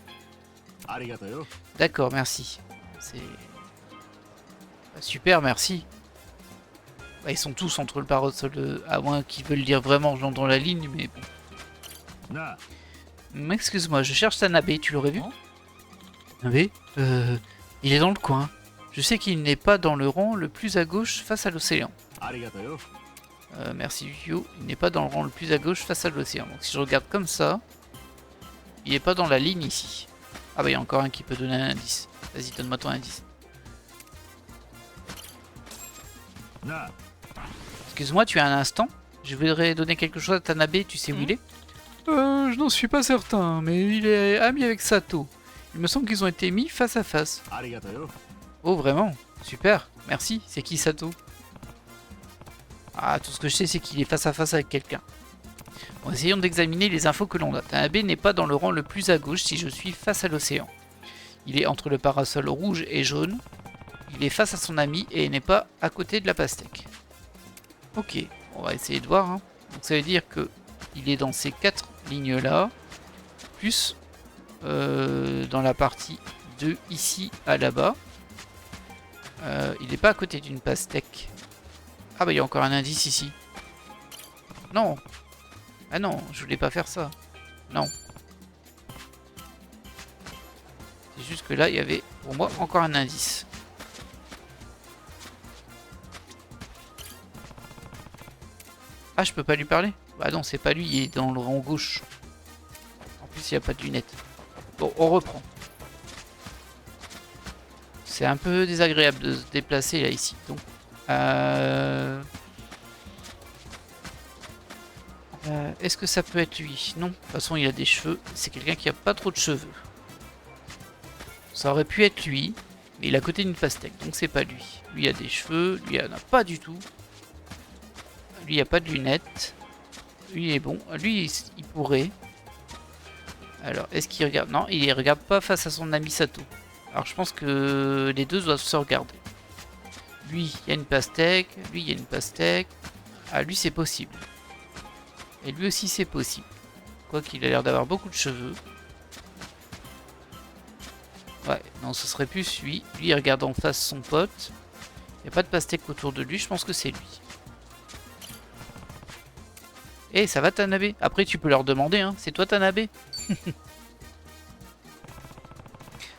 ありがとうよ。 D'accord, merci. C'est... Bah, super, merci. Bah, ils sont tous entre le parasol de... À moins qu'ils veulent dire vraiment dans la ligne, mais bon. なあ、 Excuse-moi, je cherche Tanabe, tu l'aurais vu? Hein? Tanabe? Il est dans le coin. Je sais qu'il n'est pas dans le rang le plus à gauche face à l'océan. ありがとうよ。 Merci Yu. Il n'est pas dans le rang le plus à gauche face à l'océan. Donc si je regarde comme ça, il n'est pas dans la ligne ici. Ah bah il y a encore un qui peut donner un indice. Vas-y, donne-moi ton indice. なあ、 Excuse-moi, tu as un instant? Je voudrais donner quelque chose à Tanabe, tu sais où il est? Je n'en suis pas certain, mais il est ami avec Sato. Il me semble qu'ils ont été mis face à face. ありがとうよ。 Oh vraiment? Super, merci. C'est qui Sato? Ah, tout ce que je sais, c'est qu'il est face à face avec quelqu'un. Bon, essayons d'examiner les infos que l'on a. Tanabe n'est pas dans le rang le plus à gauche si je suis face à l'océan. Il est entre le parasol rouge et jaune. Il est face à son ami et n'est pas à côté de la pastèque. Ok, on va essayer de voir. Hein. Donc ça veut dire que il est dans ces 4 lignes-là, plus dans la partie de ici à là-bas. Il n'est pas à côté d'une pastèque. Ah bah il y a encore un indice ici. Non. Ah non, je voulais pas faire ça. Non. C'est juste que là, il y avait pour moi encore un indice. Ah, je peux pas lui parler? Bah non, c'est pas lui, il est dans le rang gauche. En plus, il n'y a pas de lunettes. Bon, on reprend. C'est un peu désagréable de se déplacer là ici. Donc, est-ce que ça peut être lui? Non, de toute façon il a des cheveux. C'est quelqu'un qui a pas trop de cheveux. Ça aurait pu être lui, mais il est à côté d'une pastèque, donc c'est pas lui. Lui a des cheveux, lui il en a pas du tout. Lui il a pas de lunettes. Lui est bon, lui il pourrait. Alors est-ce qu'il regarde? Non, il regarde pas face à son ami Sato. Alors je pense que les deux doivent se regarder. Lui, il y a une pastèque. Lui, il y a une pastèque. Ah, lui, c'est possible. Et lui aussi, c'est possible. Quoiqu'il a l'air d'avoir beaucoup de cheveux. Ouais, non, ce serait plus lui. Lui, il regarde en face son pote. Il n'y a pas de pastèque autour de lui. Je pense que c'est lui. Eh, ça va, Tanabe? Après, tu peux leur demander, hein. C'est toi, Tanabe?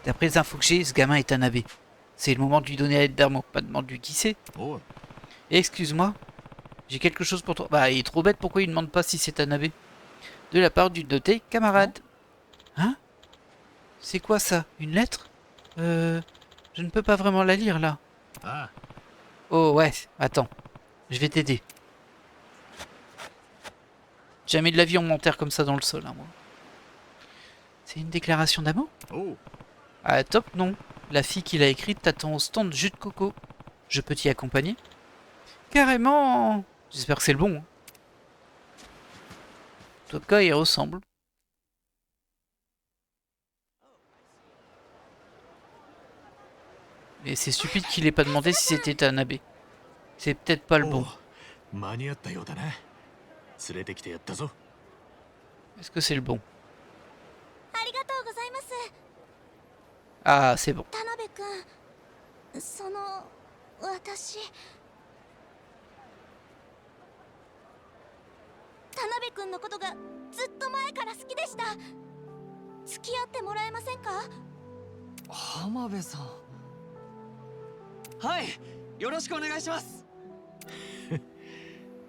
D'après les infos que j'ai, ce gamin est Tanabe. C'est le moment de lui donner l'aide d'Armo, pas demande lui qui c'est. おい、 Excuse-moi, j'ai quelque chose pour toi. Bah, il est trop bête, pourquoi il ne demande pas si c'est Tanabe? De la part d'une de tes camarades. Hein? C'est quoi ça? Une lettre? Je ne peux pas vraiment la lire là. ああ、 Oh ouais, attends, je vais t'aider. Jamais de la vie on m'enterre comme ça dans le sol, hein, moi. C'est une déclaration d'amour? おう、 Ah top non. La fille qui l'a écrite t'attend au stand jus de coco. Je peux t'y accompagner? Carrément. J'espère que c'est le bon. En tout cas, il ressemble. Mais c'est stupide qu'il ait pas demandé si c'était Tanabe. C'est peut-être pas le bon. おう、間に合ったようだな。連れてきてやったぞ。 Est-ce que c'est le bon? ありがとうございます。 Ah, c'est bon. 田辺君、その私田辺君のことがずっと前から好きでした。付き合ってもらえませんか？浜辺さん。はい、よろしくお願いします。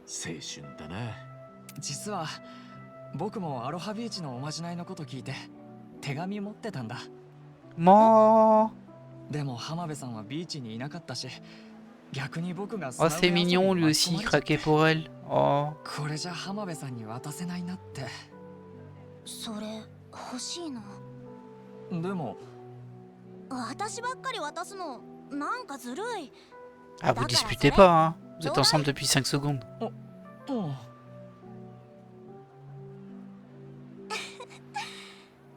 青春だな。実は僕もアロハビーチのおまじないのこと聞いて手紙持ってたんだ。 Moi. でも浜辺さんはビーチにいなかったし、逆に僕が Oh, c'est mignon, lui aussi, il craquait pour elle. Oh. これじゃ浜辺さんに渡せないなって。それ欲しいの？でも私ばっかり渡すのなんかずるい。 Ah, vous disputez pas, hein. Vous êtes ensemble depuis 5 secondes. うん。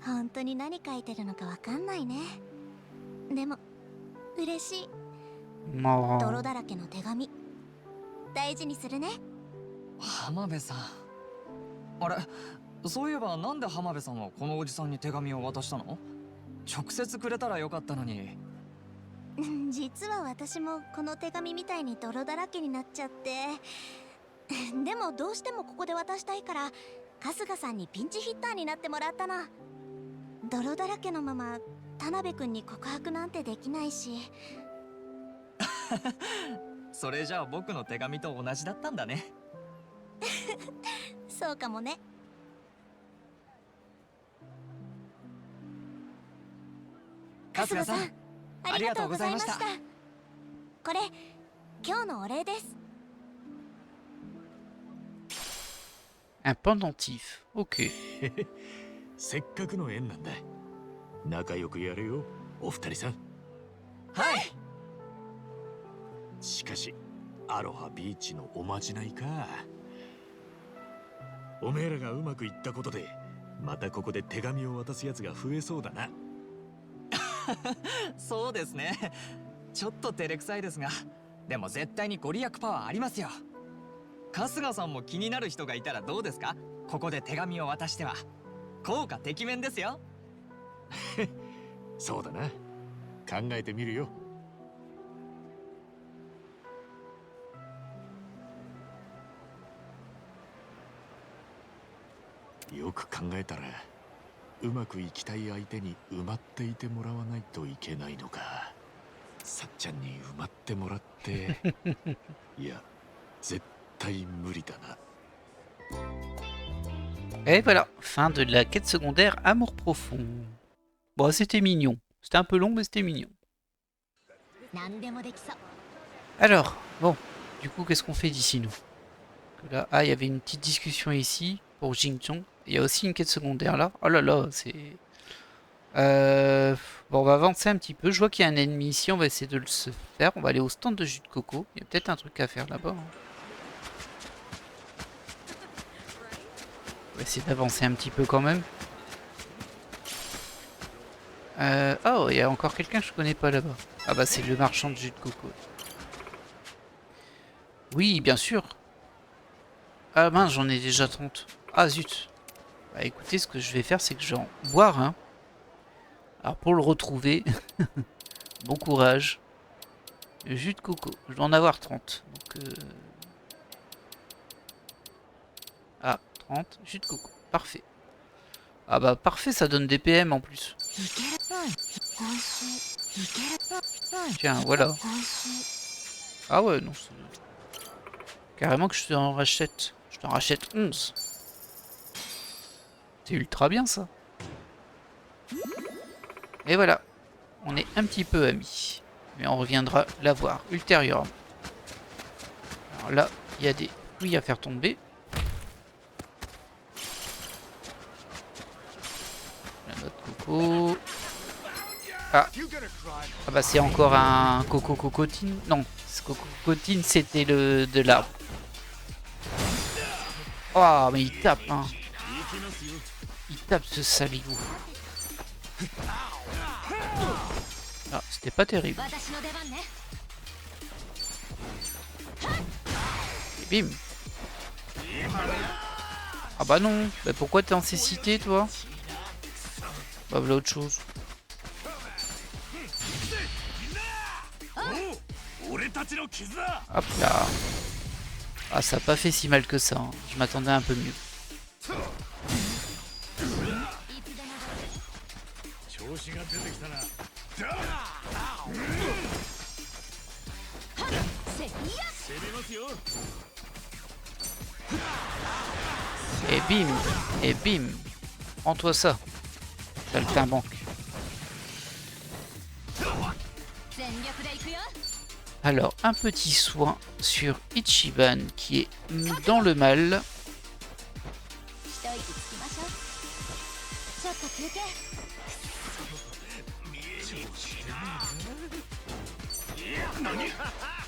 本当に何書いてるのかわかんないね。でも嬉しい。泥 Oh. だらけの手紙大事にするね。浜辺さん。あれ、そういえばなんで浜辺さんはこのおじさんに手紙を渡したの？直接くれたらよかったのに。実は私もこの手紙みたいに泥だらけになっちゃって。でもどうしてもここで渡したいから春日さんにピンチヒッターになってもらったの。泥だらけのまま田辺君に告白なんてできないし。それじゃあ僕の手紙と同じだったんだね。そうかもね。春日さん、ありがとうございました。これ今日のお礼です。 Un pendentif. Ok. せっかくの縁なんだ。仲良くやれよ、お二人さん。はい。しかし、アロハビーチのおまじないか。おめえらがうまくいったことで、またここで手紙を渡すやつが増えそうだな。そうですね。ちょっと照れくさいですが、でも絶対にご利益パワーありますよ。春日さんも気になる人がいたらどうですか？ここで手紙を渡しては効果てきめんですよ。そうだな。考えてみるよ。よく考えたら、うまくいきたい相手に埋まっていてもらわないといけないのか。さっちゃんに埋まってもらって、いや、絶対無理だな。 Et voilà, fin de la quête secondaire Amour profond. Bon, c'était mignon. C'était un peu long, mais c'était mignon. 何でもできそう。 Alors, bon, du coup, qu'est-ce qu'on fait d'ici, nous? Là, ah, il y avait une petite discussion ici pour Jingchong. Il y a aussi une quête secondaire là. Oh là là, c'est... Bon, on va avancer un petit peu. Je vois qu'il y a un ennemi ici, on va essayer de le se faire. On va aller au stand de jus de coco. Il y a peut-être un truc à faire là-bas. Hein. On va essayer d'avancer un petit peu quand même. Oh, il y a encore quelqu'un que je connais pas là-bas. Ah bah c'est le marchand de jus de coco. Oui, bien sûr. Ah mince, j'en ai déjà 30. Ah zut. Bah écoutez, ce que je vais faire, c'est que je vais en boire un. Alors pour le retrouver, bon courage. Le jus de coco, je dois en avoir 30. Donc ah, 30, jus de coco, parfait. Ah bah parfait, ça donne des PM en plus. Tiens, voilà. Ah ouais, non. Carrément que je t'en rachète. Je t'en rachète 11. C'est ultra bien ça. Et voilà. On est un petit peu amis. Mais on reviendra la voir ultérieurement. Alors là, il y a des fruits à faire tomber. La noix de coco. Ah. Ah bah c'est encore un coco cocotine. Non, ce coco cocotine c'était le de l'arbre. Oh mais il tape hein. Il tape ce saligou. Ah, c'était pas terrible. Et bim. Ah bah non. Bah pourquoi t'es en cécité toi? Bah voilà autre chose. Hop là. Ah ça a pas fait si mal que ça. Hein. Je m'attendais un peu mieux. Et bim. Et bim. Prends-toi ça. Saltimbanque. Alors, un petit soin sur Ichiban qui est dans le mal.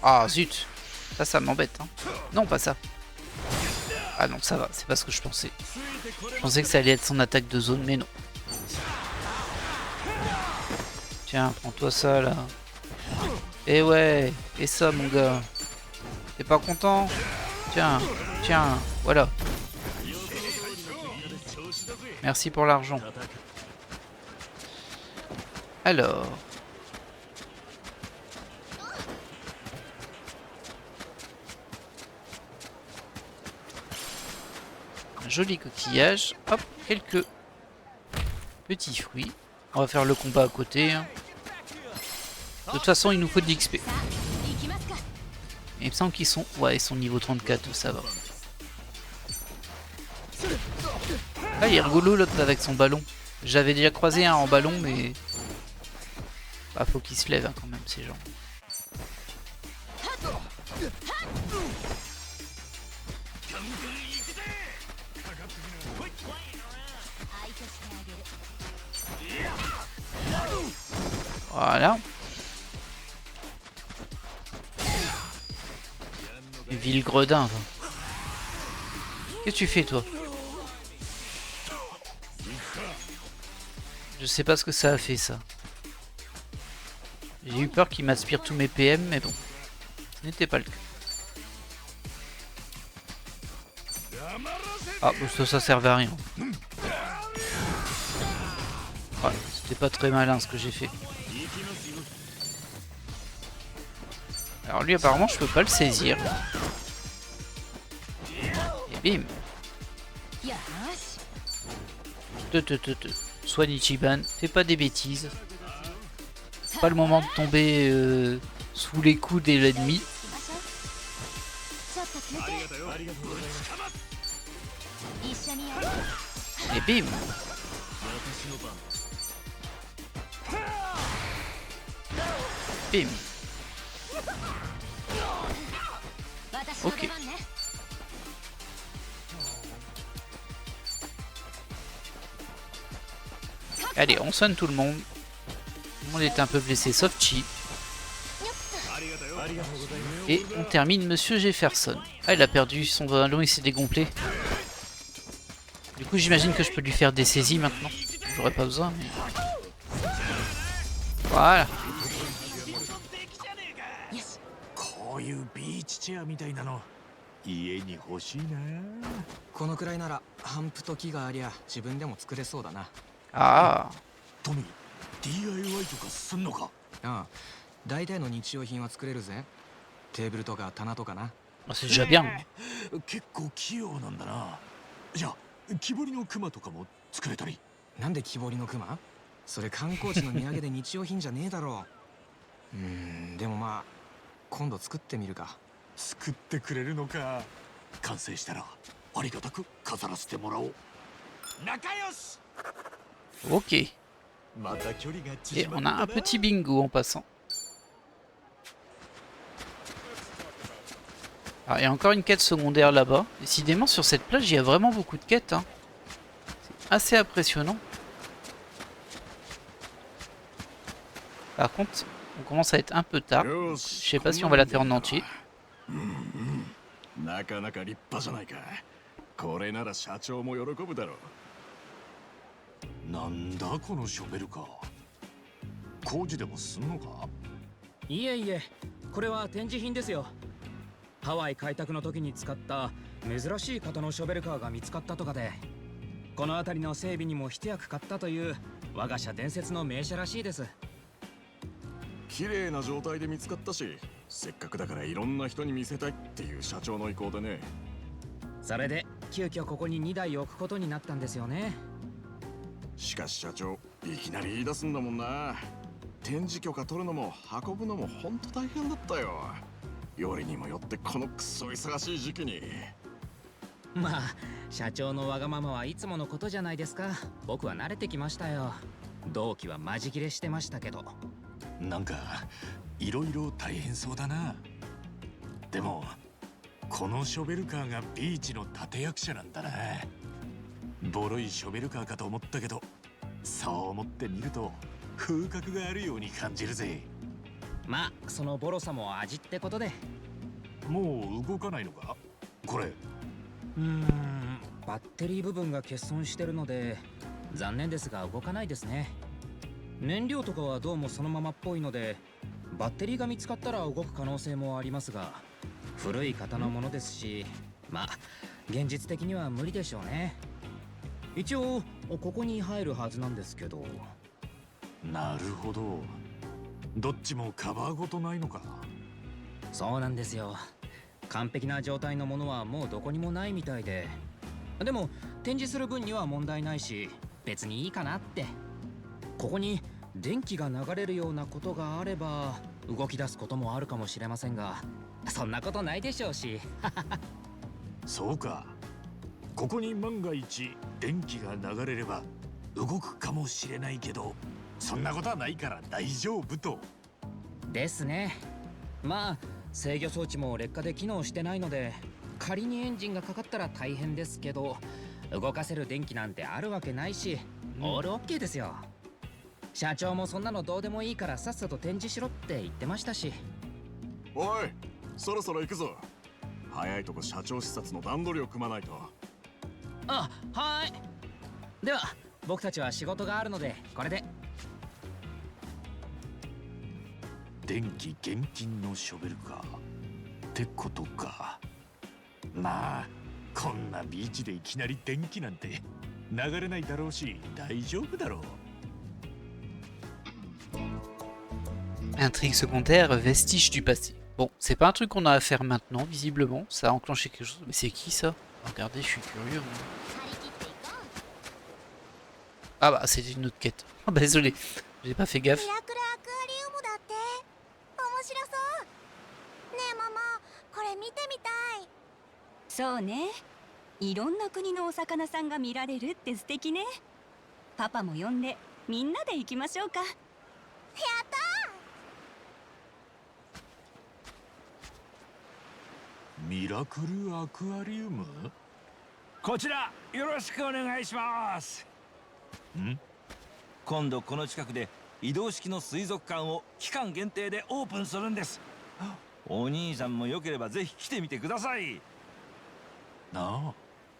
Ah zut. Ça m'embête. Hein. Non, pas ça. Ah non, ça va, c'est pas ce que je pensais. Je pensais que ça allait être son attaque de zone, mais non. Tiens, prends-toi ça, là. Et ouais, et ça, mon gars. T'es pas content? Tiens, tiens, voilà. Merci pour l'argent. Alors... un joli coquillage. Hop, quelques petits fruits. On va faire le combat à côté. Hein. De toute façon, il nous faut de l'XP. Et il me semble qu'ils sont... ouais, ils sont niveau 34, ça va. Ah, il est rigolo l'autre avec son ballon. J'avais déjà croisé un en ballon, mais... bah, faut qu'il se lève hein, quand même, ces gens. Voilà. Ville gredin. Qu'est-ce que tu fais toi? Je sais pas ce que ça a fait ça. J'ai eu peur qu'il m'aspire tous mes PM, mais bon. Ce n'était pas le cas. Ah, ça servait à rien. Ouais, c'était pas très malin ce que j'ai fait. Alors lui apparemment je peux pas le saisir. Et bim. Soigne Ichiban, fais pas des bêtises. C'est pas le moment de tomber sous les coups de l'ennemi. Et bim. Bim. Ok. Allez, on soigne tout le monde. Tout le monde est un peu blessé, sauf Chi. Et on termine Monsieur Jefferson. Ah, il a perdu son ballon, il s'est dégonflé. Du coup, j'imagine que je peux lui faire des saisies maintenant. J'aurais pas besoin, mais... voilà. こういうビーチチェアみたいなの家に欲しいな。このくらいならハンプと木がありゃ自分でも作れそうだな。あトミー DIY とかすんのか？ああ、大体の日用品は作れるぜ。テーブルとか棚とかな。あ、c'est déjà bien. 結構器用なんだな。じゃあ木彫りのクマとかも作れたり。なんで木彫りのクマ？それ観光地の土産で日用品じゃねえだろう。でもまあ今度作ってみるか。作ってくれるのか。完成したらありがたく飾らせてもらおう。仲良し。 Ok. また距離が Et 縮ま on っ a た un な。 petit bingo en passant. Ah, et encore une quête secondaire là-bas. Décidément, sur cette plage, il y a vraiment beaucoup de quêtes. Hein. C'est assez impressionnant. Par contre, on commence à être un peu tard. Je sais pas si on va la faire en entier. なかなか立派じゃないか。これなら社長も喜ぶだろう。なんだこのショベルカー。工事でもすんのか？いえいえ、これは展示品ですよ。ハワイ開拓の時に使った珍しい型のショベルカーが見つかったとかで、この辺りの整備にも一役買ったという我が社伝説の名車らしいです。綺麗な状態で見つかったし、せっかくだからいろんな人に見せたいっていう社長の意向でね。それで急遽ここに2台置くことになったんですよね。しかし社長、いきなり言い出すんだもんな。展示許可取るのも運ぶのもほんと大変だったよ。よりにもよってこのクソ忙しい時期に。まあ社長のわがままはいつものことじゃないですか。僕は慣れてきましたよ。同期はマジ切れしてましたけど。なんかいろいろ大変そうだな。でもこのショベルカーがビーチの立役者なんだな。ボロいショベルカーかと思ったけど、そう思ってみると風格があるように感じるぜ。まあそのボロさも味ってことで。もう動かないのかこれ。バッテリー部分が欠損してるので残念ですが動かないですね。燃料とかはどうもそのままっぽいのでバッテリーが見つかったら動く可能性もありますが、古い型のものですし、まあ現実的には無理でしょうね。一応ここに入るはずなんですけど。なるほど。どっちもカバーごとないのか。そうなんですよ。完璧な状態のものはもうどこにもないみたいで、でも展示する分には問題ないし別にいいかなって。ここに電気が流れるようなことがあれば動き出すこともあるかもしれませんが、そんなことないでしょうし。そうか。ここに万が一電気が流れれば動くかもしれないけど、そんなことはないから大丈夫と。ですね。まあ制御装置も劣化で機能してないので、仮にエンジンがかかったら大変ですけど、動かせる電気なんてあるわけないし、オールオッケーですよ。社長もそんなのどうでもいいからさっさと展示しろって言ってましたし。おい、そろそろ行くぞ。早いとこ社長視察の段取りを組まないと。あ、はーい。では僕たちは仕事があるのでこれで。電気現金のショベルかってことか。まあこんなビーチでいきなり電気なんて流れないだろうし大丈夫だろう。Intrigue secondaire, vestige du passé. Bon, c'est pas un truc qu'on a à faire maintenant, visiblement. Ça a enclenché quelque chose. Mais c'est qui ça? Regardez, je suis curieux. Ah bah, c'était une autre quête. Oh, bah, désolé, j'ai pas fait ミラ gaffe. クルアクアリウムだって面白そうねえママ、これ見てみたい。そうね。いろんな国のお魚さんが見られるって素敵ね。パパも呼んでみんなで行きましょうか。やったミラクルアクアリウム。こちらよろしくお願いします。今度この近くで移動式の水族館を期間限定でオープンするんです。お兄さんもよければぜひ来てみてください。なあ、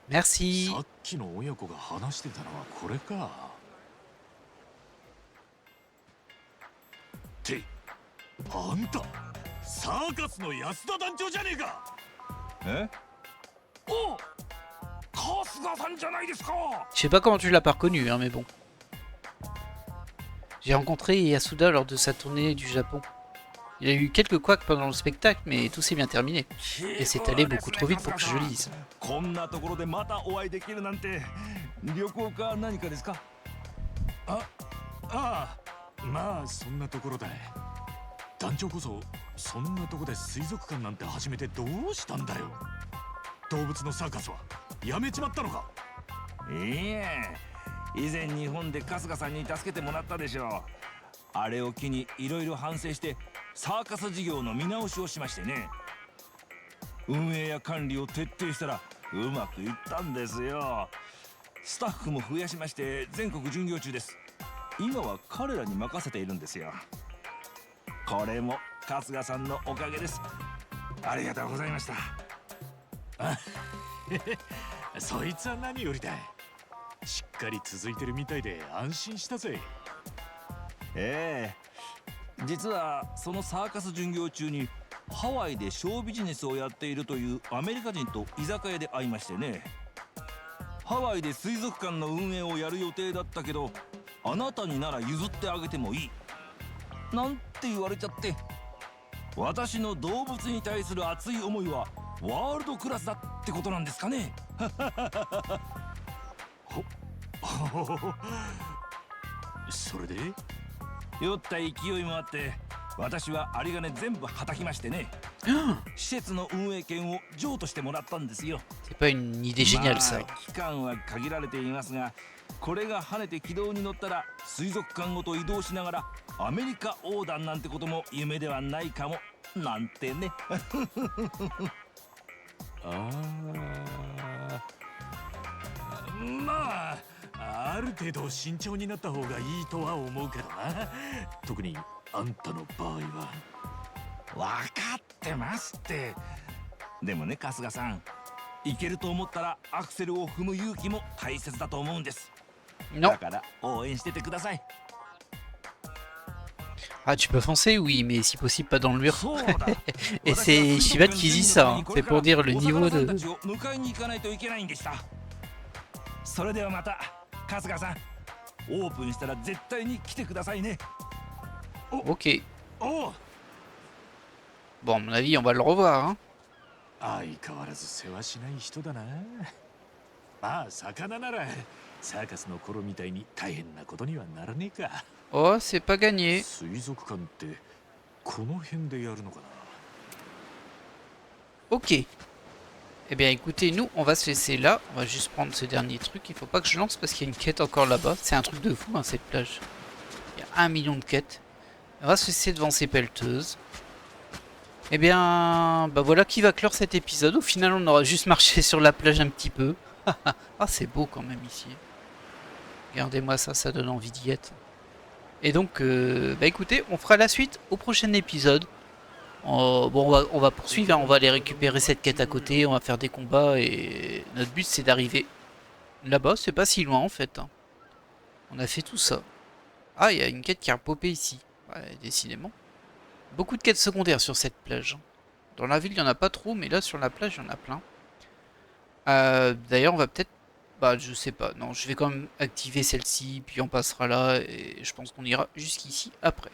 Merci. さっきの親子が話してたのはこれか。ってあんたサーカスの安田団長じゃねえか。え？お、春日さんじゃないですか。 Je sais pas comment tu l'as pas reconnu, hein, mais bon. J'ai rencontré Yasuda lors de sa tournée du Japon. Il a eu quelques couacs pendant le spectacle, mais tout s'est bien terminé. Et c'est allé beaucoup trop vite pour que je le dise. こんなところでまたお会いできるなんて。旅行か何かですか？ああ、まあそんなところだ。団長こそそんなとこで水族館なんて始めてどうしたんだよ。動物のサーカスはやめちまったのか。いいえ、以前日本で春日さんに助けてもらったでしょう。あれを機にいろいろ反省してサーカス事業の見直しをしましてね。運営や管理を徹底したらうまくいったんですよ。スタッフも増やしまして全国巡業中です。今は彼らに任せているんですよ。これも春日さんのおかげです。ありがとうございました。そいつは何よりだ。しっかり続いてるみたいで安心したぜ。ええ、実はそのサーカス巡業中にハワイでショービジネスをやっているというアメリカ人と居酒屋で会いましてね。ハワイで水族館の運営をやる予定だったけど、あなたになら譲ってあげてもいいなんて言われちゃって。私の動物に対する熱い思いはワールドクラスだってことなんですかね。それで酔った勢いもあって私は有り金全部はたきましてね。施設の運営権を譲渡してもらったんですよ。 C'est pas une idée géniale, ça. 期間は限られていますが、これが跳ねて軌道に乗ったら水族館ごと移動しながらアメリカ横断なんてことも夢ではないかもなんてね。まあある程度慎重になった方がいいとは思うけどな。特にあんたの場合は。分かってますって。でもね春日さん、行けると思ったらアクセルを踏む勇気も大切だと思うんです。 Non. だから応援しててください。 Ah, tu peux foncer, oui, mais si possible pas dans le mur. そうだ。 Et c'est Shibat qui dit ça, hein. C'est pour dire le niveau de... 迎えに行かないといけないんでした。それではまた春日さん、オープンしたら絶対に来てくださいね。 Ok. おう。 Bon, à mon avis, on va le revoir, hein. 相変わらず世話しない人だな。まあ魚ならサーカスの頃みたいに大変なことにはならねえか。 Oh, c'est pas gagné. 水族館ってこの辺でやるのかな。 Ok. Eh bien, écoutez, nous, on va se laisser là. On va juste prendre ce dernier truc. Il faut pas que je lance parce qu'il y a une quête encore là-bas. C'est un truc de fou, hein, cette plage. Il y a 1 million de quêtes. On va se laisser devant ces pelleteuses. Eh bien, bah voilà qui va clore cet épisode. Au final, on aura juste marché sur la plage un petit peu. Ah, c'est beau quand même ici. Regardez-moi ça, ça donne envie d'y être. Et donc, bah écoutez, on fera la suite au prochain épisode. Bon, on va poursuivre, hein, on va aller récupérer cette quête à côté, on va faire des combats et notre but c'est d'arriver là-bas, c'est pas si loin en fait. Hein. On a fait tout ça. Ah, il y a une quête qui a popé ici. Ouais, décidément. Beaucoup de quêtes secondaires sur cette plage. Dans la ville, il n'y en a pas trop, mais là sur la plage, il y en a plein. D'ailleurs, on va peut-être... Bah, je sais pas. Non, je vais quand même activer celle-ci, puis on passera là, et je pense qu'on ira jusqu'ici après.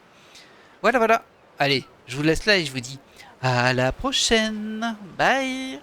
Voilà, voilà. Allez, je vous laisse là et je vous dis à la prochaine. Bye.